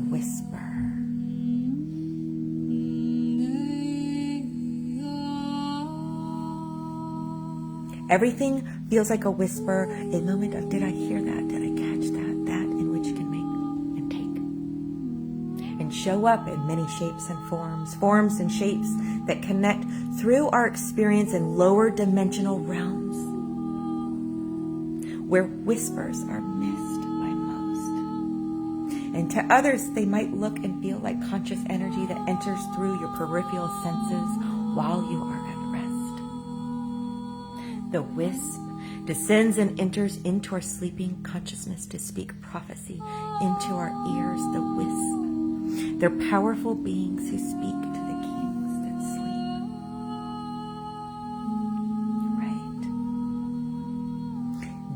Everything feels like a whisper, a moment of, did I hear that? Did I catch that? That in which can make and take. And show up in many shapes and forms and shapes that connect through our experience in lower dimensional realms, where whispers are missed by most. And to others, they might look and feel like conscious energy that enters through your peripheral senses while you are at rest. The wisp descends and enters into our sleeping consciousness to speak prophecy into our ears. The wisp, they're powerful beings who speak to the kings that sleep. Right.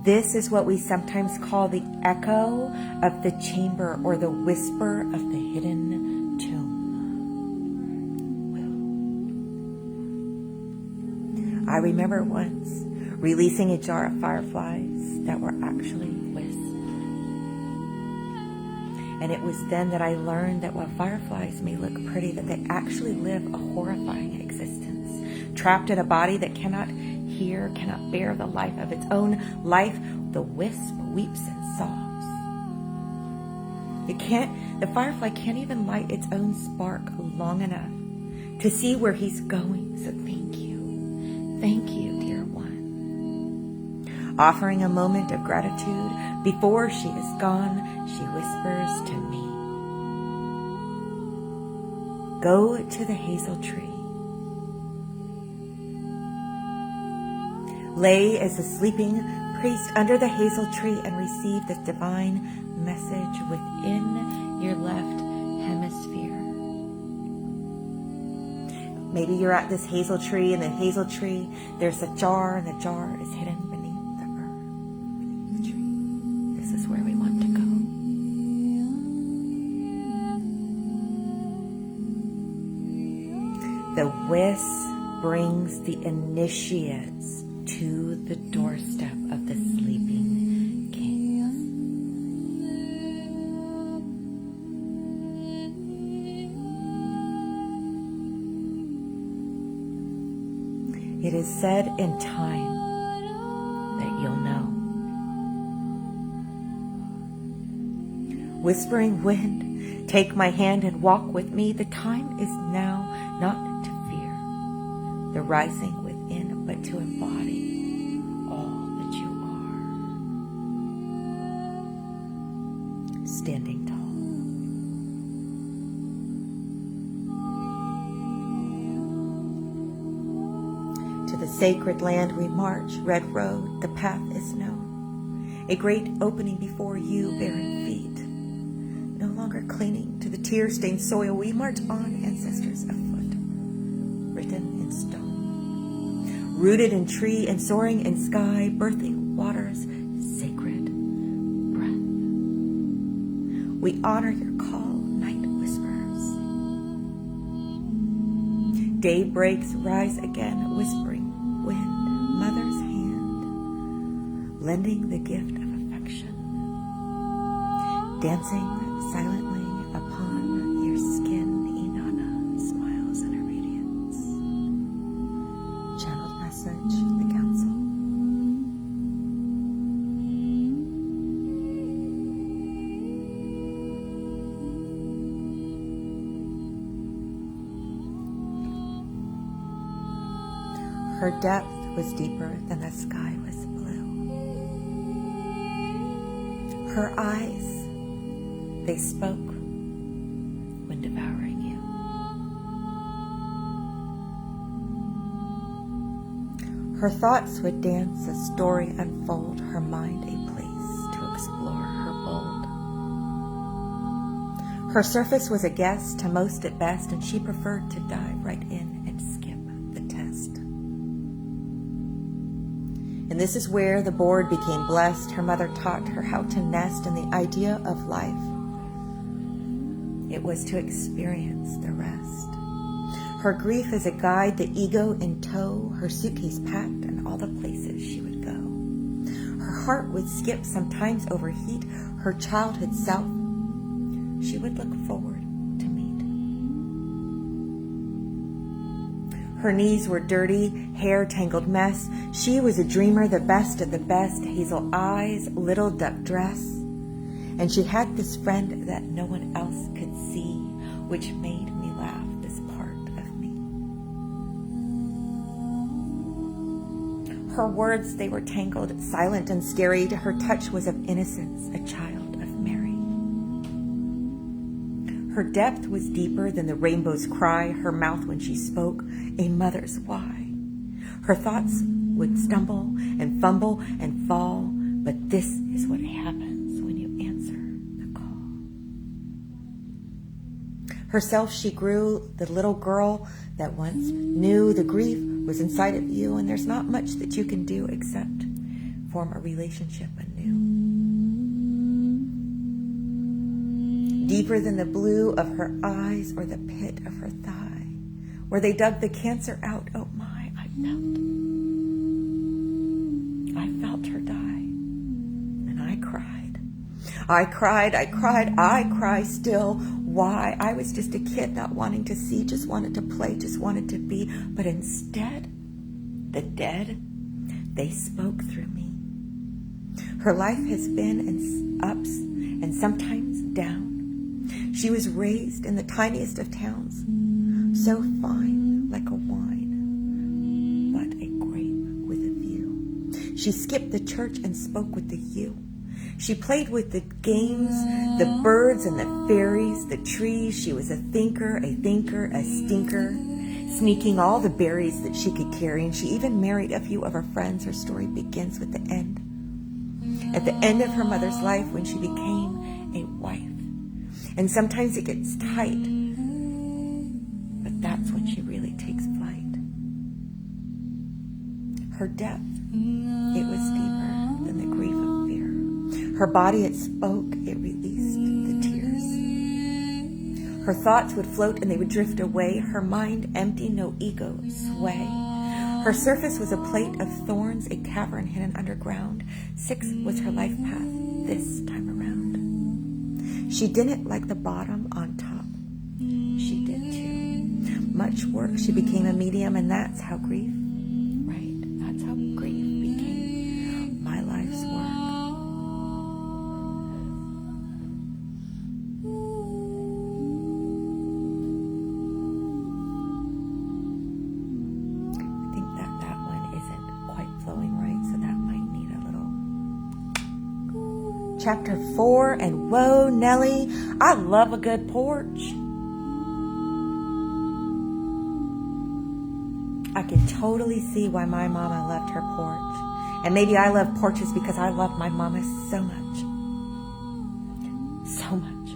This is what we sometimes call the echo of the chamber or the whisper of the hidden tomb. I remember once releasing a jar of fireflies that were actually wisps. And it was then that I learned that while fireflies may look pretty, that they actually live a horrifying existence, trapped in a body that cannot hear, cannot bear the life of its own life. The wisp weeps and sobs. The firefly can't even light its own spark long enough to see where he's going. So thank you, dear one. Offering a moment of gratitude before she is gone, she whispers to me, go to the hazel tree. Lay as a sleeping priest under the hazel tree and receive this divine message within your left hemisphere. Maybe you're at this hazel tree, and the hazel tree, there's a jar, and the jar is hidden beneath the earth, beneath the tree. This is where we want to go. The wisp brings the initiates to the doorstep of the sleeping kings. It is said in time that you'll know. Whispering wind, take my hand and walk with me. The time is now not to fear the rising within, but to embody all that you are. Standing tall. To the sacred land we march, red road, the path is known. A great opening before you, barren feet. No longer clinging to the tear-stained soil, we march on, ancestors afoot, written in stone. Rooted in tree and soaring in sky, birthing water's sacred breath. We honor your call, night whispers. Day breaks, rise again, whispering wind, mother's hand, lending the gift of affection, dancing silently upon your skin. Inanna smiles in her radiance. Channeled message, the council. Her depth was deeper than the sky was blue. Her eyes, they spoke when devouring you. Her thoughts would dance, a story unfold, her mind a place to explore her bold. Her surface was a guest to most at best, and she preferred to dive right in and skip the test. And this is where the board became blessed. Her mother taught her how to nest in the idea of life. It was to experience the rest. Her grief is a guide, the ego in tow, her suitcase packed and all the places she would go. Her heart would skip, sometimes overheat, her childhood self she would look forward to meet. Her knees were dirty, hair tangled mess. She was a dreamer, the best of the best, hazel eyes, little duck dress. And she had this friend that no one else could see, which made me laugh, this part of me. Her words, they were tangled, silent and scary. Her touch was of innocence, a child of Mary. Her depth was deeper than the rainbow's cry, her mouth when she spoke, a mother's why. Her thoughts would stumble and fumble and fall, but this is what happens when you answer the call. Herself she grew, the little girl that once knew the grief was inside of you, and there's not much that you can do except form a relationship anew. Deeper than the blue of her eyes or the pit of her thigh, where they dug the cancer out, oh my, I felt her die, and I cried. I cry still. Why? I was just a kid not wanting to see, just wanted to play, just wanted to be. But instead, the dead, they spoke through me. Her life has been in ups and sometimes down. She was raised in the tiniest of towns, so fine like a wine, but a grape with a view. She skipped the church and spoke with the you. She played with the games, the birds and the fairies, the trees. She was a thinker, a stinker, sneaking all the berries that she could carry. And she even married a few of her friends. Her story begins with the end. At the end of her mother's life, when she became a wife. And sometimes it gets tight, but that's when she really takes flight. Her depth, it was deeper than the grief of fear. Her body, it spoke, it released the tears. Her thoughts would float and they would drift away. Her mind empty, no ego sway. Her surface was a plate of thorns, a cavern hidden underground. 6 was her life path this time around. She didn't like the bottom on top. She did too. Much work, she became a medium, and that's how grief, right? That's how grief became my life's work. I think that one isn't quite flowing right, so that might need a little. Chapter 4, and whoa, Nellie, I love a good porch. I could totally see why my mama loved her porch. And maybe I love porches because I love my mama so much. So much.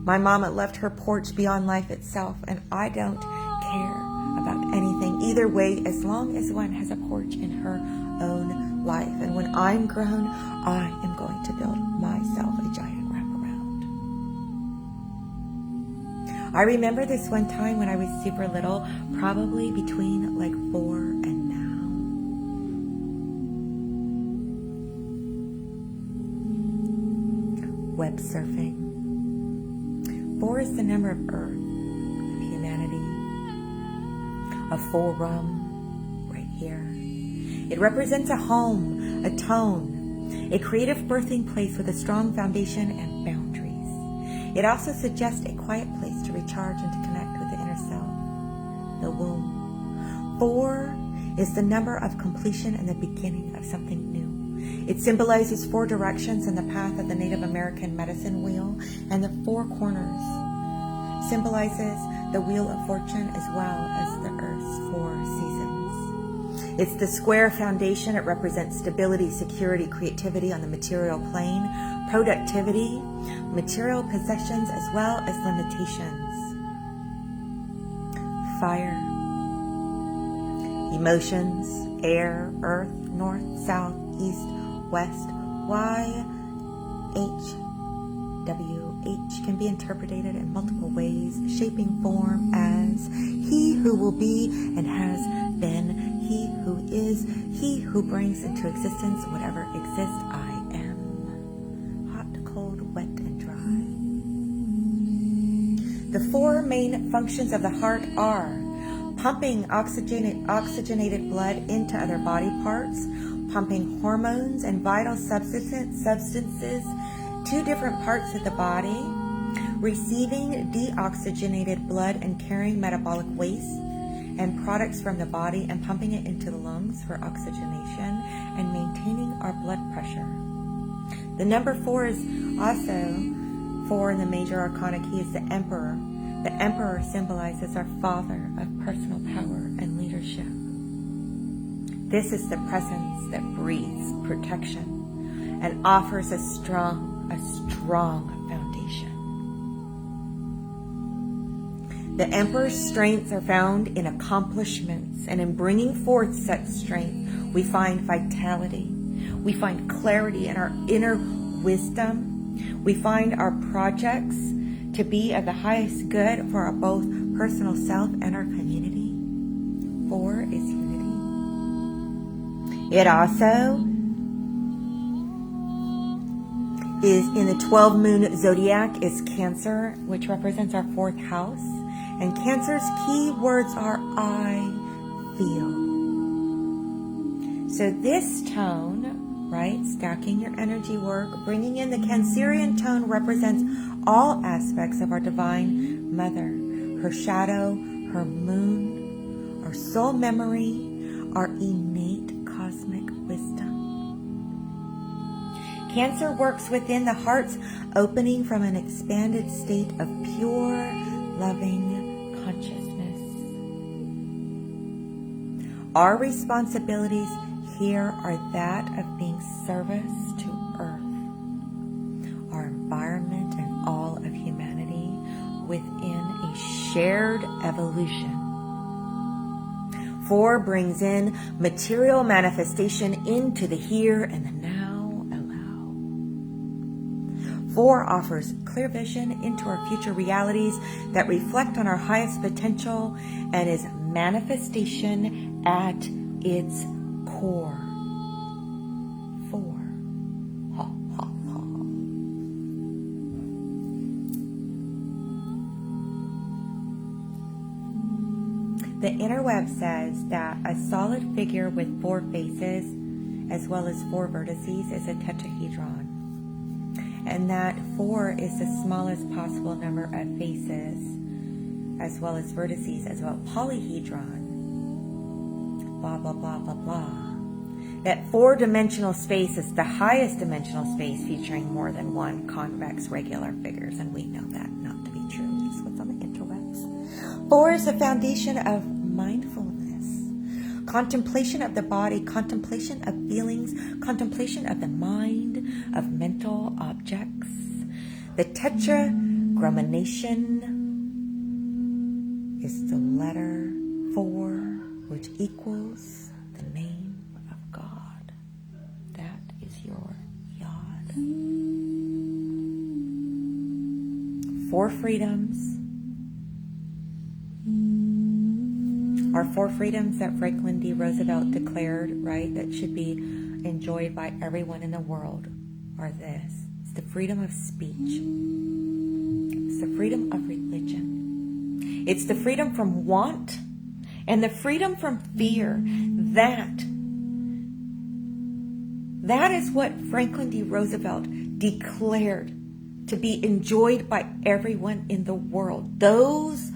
My mama loved her porch beyond life itself, and I don't care about anything either way as long as one has a porch in her own life. And when I'm grown, I am going to build myself a giant wraparound. I remember this one time when I was super little, probably between like 4 and now. Web surfing. 4 is the number of Earth, of humanity, a forum right here. It represents a home, a tone, a creative birthing place with a strong foundation and boundaries. It also suggests a quiet place to recharge and to connect with the inner self, the womb. 4 is the number of completion and the beginning of something new. It symbolizes 4 directions in the path of the Native American medicine wheel, and the 4 corners symbolizes the wheel of fortune as well as the earth's 4 seasons. It's the square foundation. It represents stability, security, creativity on the material plane, productivity, material possessions, as well as limitations. Fire, emotions, air, earth, north, south, east, west, Y, H, W, H can be interpreted in multiple ways, shaping form as he who will be and has been, he who is, he who brings into existence whatever exists. I am. Hot, cold, wet, and dry. The 4 main functions of the heart are pumping oxygenated blood into other body parts, pumping hormones and vital substances to different parts of the body, receiving deoxygenated blood and carrying metabolic waste and products from the body and pumping it into the lungs for oxygenation and maintaining our blood pressure. The number 4 is also 4 in the major arcana key is the Emperor. The Emperor symbolizes our father of personal power and leadership. This is the presence that breathes protection and offers a strong foundation. The Emperor's strengths are found in accomplishments, and in bringing forth such strength, we find vitality. We find clarity in our inner wisdom. We find our projects to be of the highest good for our both personal self and our community. 4 is unity. It also is in the 12 moon zodiac is Cancer, which represents our 4th house. And Cancer's key words are I feel. So this tone, right, stacking your energy work, bringing in the Cancerian tone represents all aspects of our divine mother, her shadow, her moon, our soul memory, our innate cosmic wisdom. Cancer works within the heart's opening from an expanded state of pure, loving consciousness. Our responsibilities here are that of being service to Earth, our environment, and all of humanity within a shared evolution. 4 brings in material manifestation into the here and the now. 4 offers clear vision into our future realities that reflect on our highest potential and is manifestation at its core. 4. Ha, ha, ha. The interweb says that a solid figure with 4 faces as well as 4 vertices is a tetrahedron. And that 4 is the smallest possible number of faces, as well as vertices, as well. Polyhedron, blah, blah, blah, blah, blah. That 4-dimensional space is the highest dimensional space featuring more than 1 convex regular figures, and we know that not to be true. This is what's on the interwebs. 4 is the foundation of mindfulness. Contemplation of the body, contemplation of feelings, contemplation of the mind, of mental objects. The tetragrammaton is the letter 4, which equals the name of God. That is your Yod. 4 freedoms. Our 4 freedoms that Franklin D. Roosevelt declared, right, that should be enjoyed by everyone in the world are this. It's the freedom of speech. It's the freedom of religion. It's the freedom from want and the freedom from fear. That is what Franklin D. Roosevelt declared to be enjoyed by everyone in the world. Those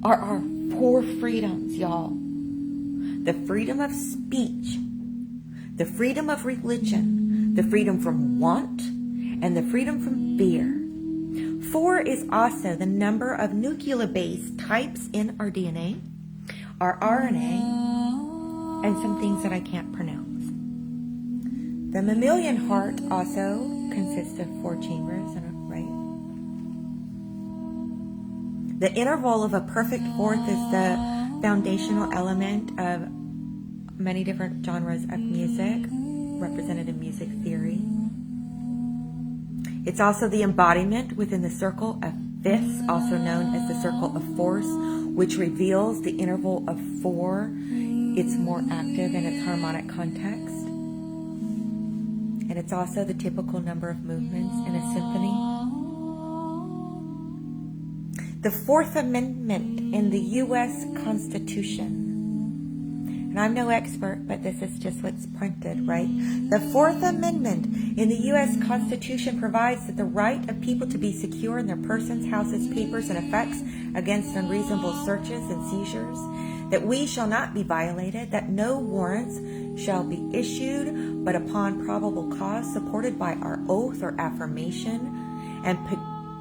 are our 4 freedoms, y'all. The freedom of speech, the freedom of religion, the freedom from want, and the freedom from fear. 4 is also the number of nucleobase types in our DNA, our RNA, and some things that I can't pronounce. The mammalian heart also consists of 4 chambers, right? The interval of a perfect 4th is the foundational element of many different genres of music, represented in music theory. It's also the embodiment within the circle of 5ths, also known as the circle of force, which reveals the interval of 4. It's more active in its harmonic context. And it's also the typical number of movements in a symphony. The Fourth Amendment in the U.S. Constitution. And I'm no expert, but this is just what's printed, right? The Fourth Amendment in the U.S. Constitution provides that the right of people to be secure in their persons, houses, papers, and effects against unreasonable searches and seizures, that we shall not be violated, that no warrants shall be issued but upon probable cause supported by our oath or affirmation, and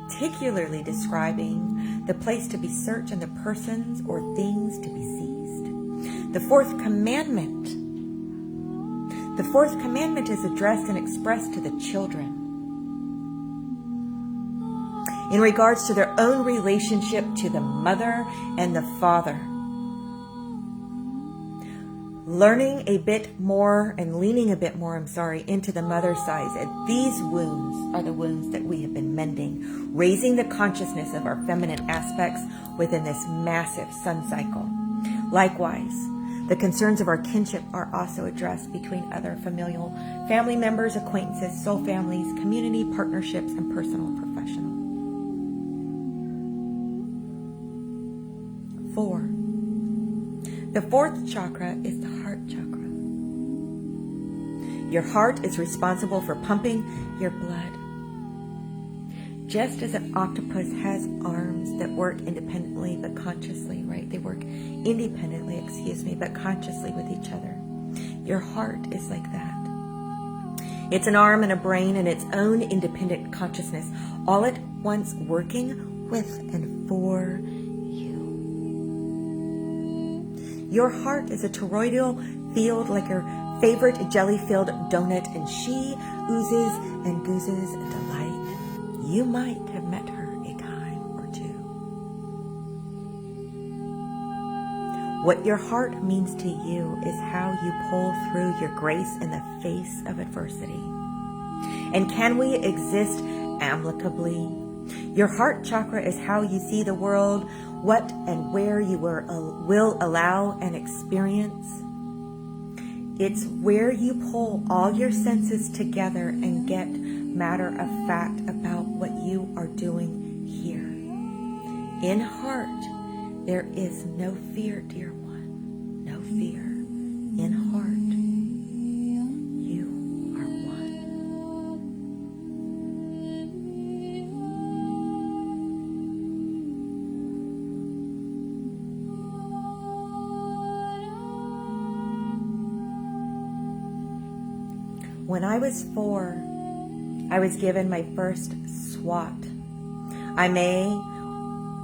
particularly describing the place to be searched and the persons or things to be seized. The Fourth Commandment. The Fourth Commandment is addressed and expressed to the children in regards to their own relationship to the mother and the father. Learning a bit more and leaning a bit more, into the mother side. And these wounds are the wounds that we have been mending, raising the consciousness of our feminine aspects within this massive sun cycle. Likewise, the concerns of our kinship are also addressed between other familial family members, acquaintances, soul families, community, partnerships, and personal and professional. 4. The fourth chakra is the heart chakra. Your heart is responsible for pumping your blood. Just as an octopus has arms that work independently but consciously, right? They work independently, but consciously with each other. Your heart is like that. It's an arm and a brain and its own independent consciousness, all at once working with and for you. Your heart is a toroidal field like your favorite jelly-filled donut, and she oozes and goozes in delight. You might have met her a time or two. What your heart means to you is how you pull through your grace in the face of adversity. And can we exist amicably? Your heart chakra is how you see the world, what and where you will allow and experience. It's where you pull all your senses together and get matter of fact about what you are doing here. In heart, there is no fear, dear one. No fear. In heart, you are one. When I was 4, I was given my first SWAT. I may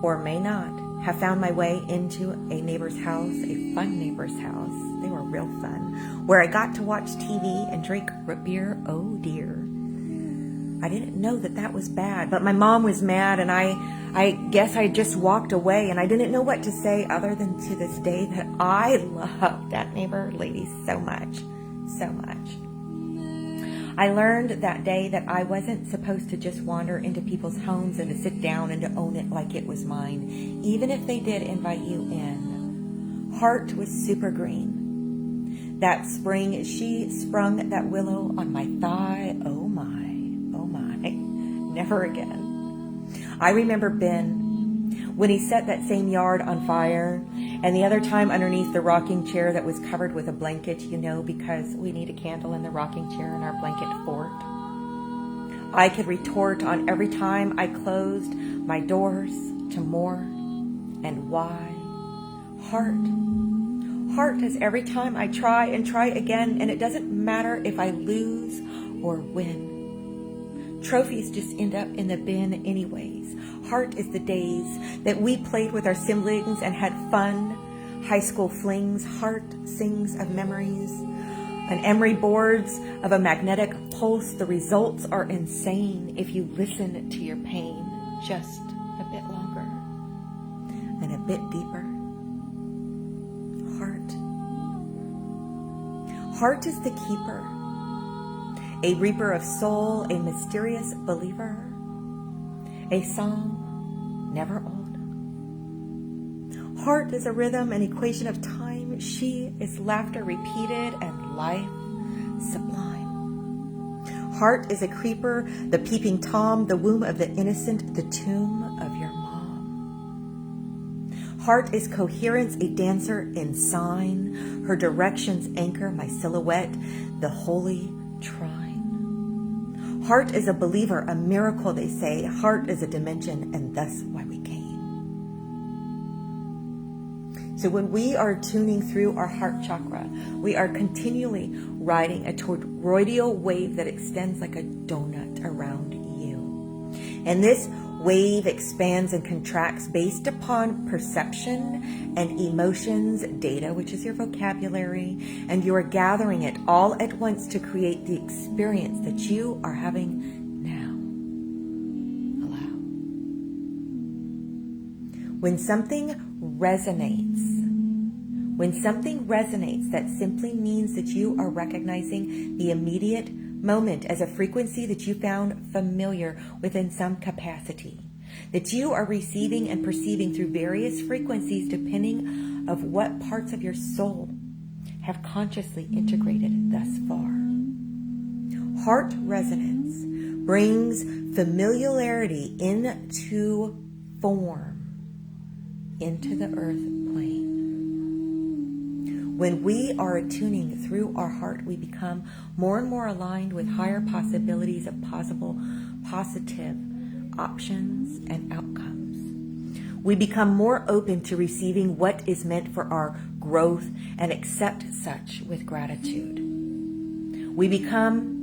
or may not have found my way into a neighbor's house, a fun neighbor's house. They were real fun. Where I got to watch TV and drink root beer. Oh dear. I didn't know that was bad, but my mom was mad, and I guess I just walked away, and I didn't know what to say other than to this day that I love that neighbor lady so much, so much. I learned that day that I wasn't supposed to just wander into people's homes and to sit down and to own it like it was mine, even if they did invite you in. Heart was super green. That spring, she sprung that willow on my thigh. Oh my, never again. I remember Ben, when he set that same yard on fire, and the other time underneath the rocking chair that was covered with a blanket, because we need a candle in the rocking chair in our blanket fort. I could retort on every time I closed my doors to more and why. Heart is every time I try and try again, and it doesn't matter if I lose or win. Trophies just end up in the bin anyways. Heart is the days that we played with our siblings and had fun, high school flings. Heart sings of memories. On emery boards of a magnetic pulse, the results are insane if you listen to your pain just a bit longer and a bit deeper. Heart is the keeper, a reaper of soul, a mysterious believer, a song never old. Heart is a rhythm, an equation of time. She is laughter repeated and life sublime. Heart is a creeper, the peeping Tom, the womb of the innocent, the tomb of your mom. Heart is coherence, a dancer in sign. Her directions anchor my silhouette, the holy trine. Heart is a believer, a miracle, they say. Heart is a dimension, and thus why we came. So when we are tuning through our heart chakra, we are continually riding a toroidal wave that extends like a donut around you. And this wave expands and contracts based upon perception and emotions, data, which is your vocabulary, and you are gathering it all at once to create the experience that you are having now. Allow. When something resonates, that simply means that you are recognizing the immediate moment as a frequency that you found familiar within some capacity, that you are receiving and perceiving through various frequencies depending of what parts of your soul have consciously integrated thus far. Heart resonance brings familiarity into form, into the earth plane. When we are attuning through our heart, we become more and more aligned with higher possibilities of positive options and outcomes. We become more open to receiving what is meant for our growth and accept such with gratitude. We become,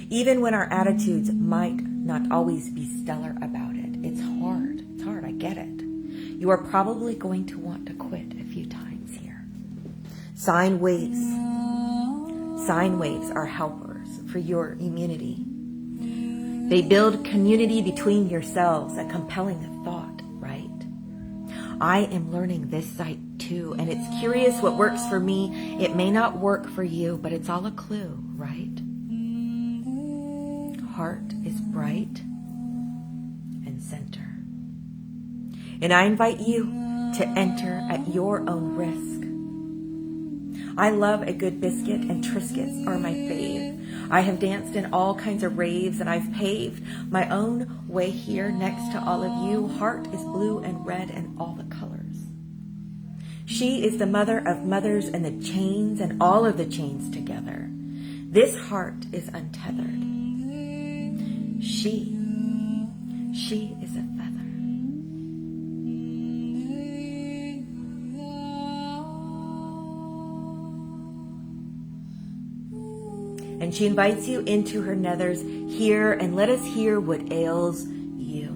even when our attitudes might not always be stellar about it. It's hard, I get it. You are probably going to want to quit a few times here. Sine waves are helpers for your immunity. They build community between yourselves, a compelling thought, right? I am learning this site too, and it's curious what works for me. It may not work for you, but it's all a clue, right? Heart is bright and center. And I invite you to enter at your own risk. I love a good biscuit, and Triscuits are my fave. I have danced in all kinds of raves, and I've paved my own way here next to all of you. Heart is blue and red and all the colors. She is the mother of mothers and the chains and all of the chains together. This heart is untethered. She is a feather. And she invites you into her nethers here, and let us hear what ails you.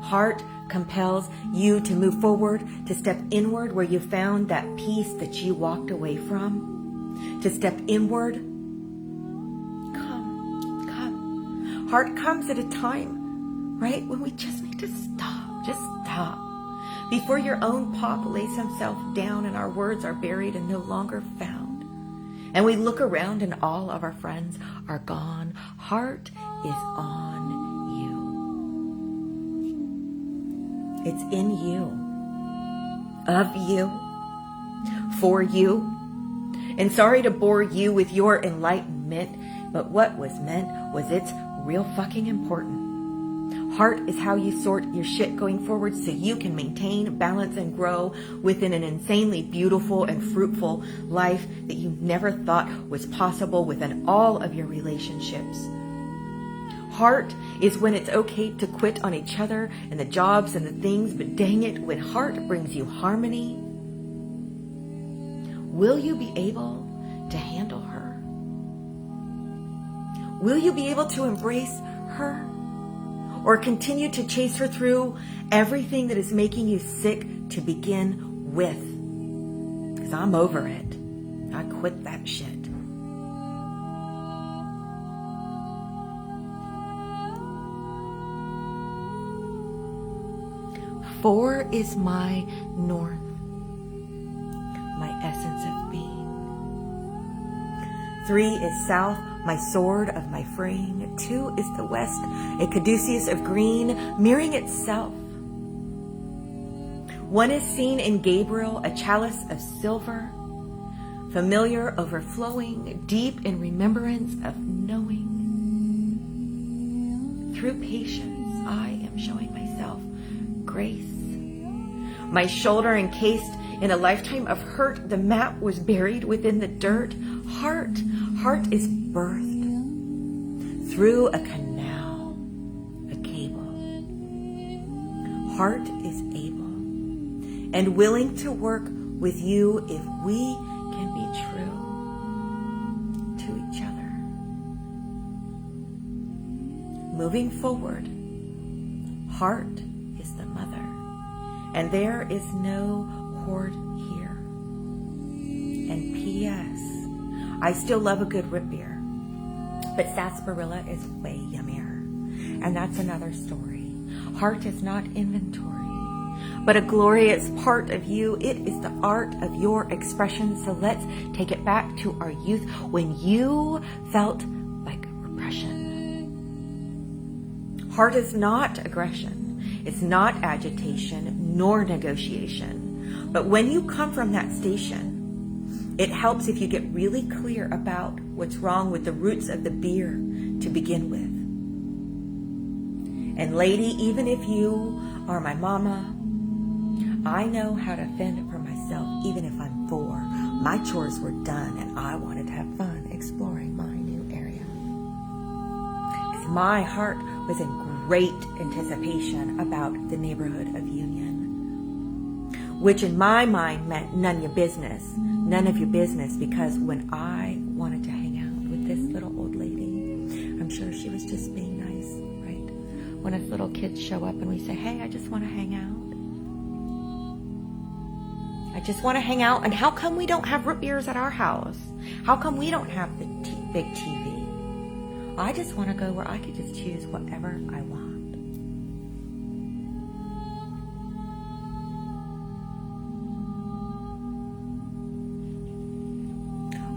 Heart compels you to move forward, to step inward where you found that peace that you walked away from. To step inward. Come. Heart comes at a time, right, when we just need to stop. Just stop. Before your own pop lays himself down and our words are buried and no longer found. And we look around and all of our friends are gone. Heart is on you. It's in you, of you, for you. And sorry to bore you with your enlightenment, but what was meant was it's real fucking important. Heart is how you sort your shit going forward so you can maintain, balance, and grow within an insanely beautiful and fruitful life that you never thought was possible within all of your relationships. Heart is when it's okay to quit on each other and the jobs and the things, but dang it, when heart brings you harmony, will you be able to handle her? Will you be able to embrace her? Or continue to chase her through everything that is making you sick to begin with? Because I'm over it. I quit that shit. Four is my north, my essence of being. 3 is south, my sword of my frame. 2 is the west, a caduceus of green, mirroring itself. 1 is seen in Gabriel, a chalice of silver, familiar, overflowing, deep in remembrance of knowing. Through patience, I am showing myself grace. My shoulder encased in a lifetime of hurt, the map was buried within the dirt. Heart is birthed through a canal, a cable. Heart is able and willing to work with you if we can be true to each other. Moving forward, heart is the mother, and there is no hoard here. And P.S. I still love a good root beer, but sarsaparilla is way yummier. And that's another story. Heart is not inventory, but a glorious part of you. It is the art of your expression. So let's take it back to our youth when you felt like repression. Heart is not aggression. It's not agitation nor negotiation. But when you come from that station, it helps if you get really clear about what's wrong with the roots of the beer to begin with. And lady, even if you are my mama, I know how to fend for myself even if I'm 4. My chores were done and I wanted to have fun exploring my new area. Because my heart was in great anticipation about the neighborhood of Union, which in my mind meant none of your business, because when I wanted to hang out with this little old lady, I'm sure she was just being nice, right? When us little kids show up and we say, hey, I just want to hang out. I just want to hang out. And how come we don't have root beers at our house? How come we don't have the big TV? I just want to go where I could just choose whatever I want.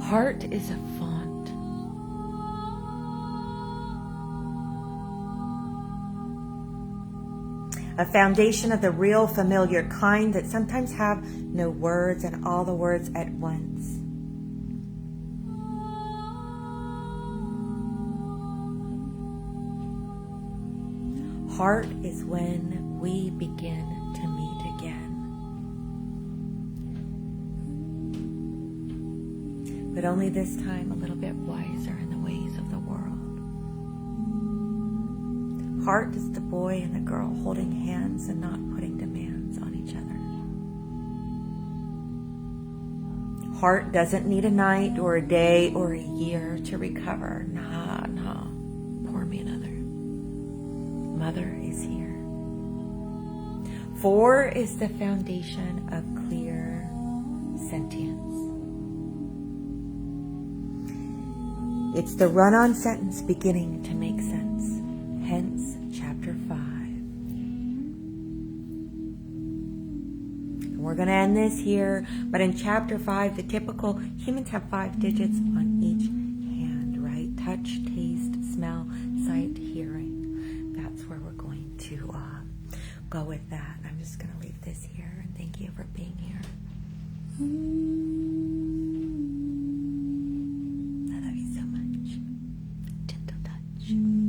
Heart is a font. A foundation of the real familiar kind that sometimes have no words and all the words at once. Heart is when we begin to meet again. But only this time a little bit wiser in the ways of the world. Heart is the boy and the girl holding hands and not putting demands on each other. Heart doesn't need a night or a day or a year to recover. Nah, pour me another. Mother is here. 4 is the foundation of clear sentience. It's the run-on sentence beginning to make sense. Hence, chapter 5. And we're going to end this here, but in chapter 5, the typical humans have 5 digits on each hand, right? Touch, taste, smell, sight, hearing. That's where we're going to go with that. I'm just going to leave this here, and thank you for being here. I love you so much. Gentle touch.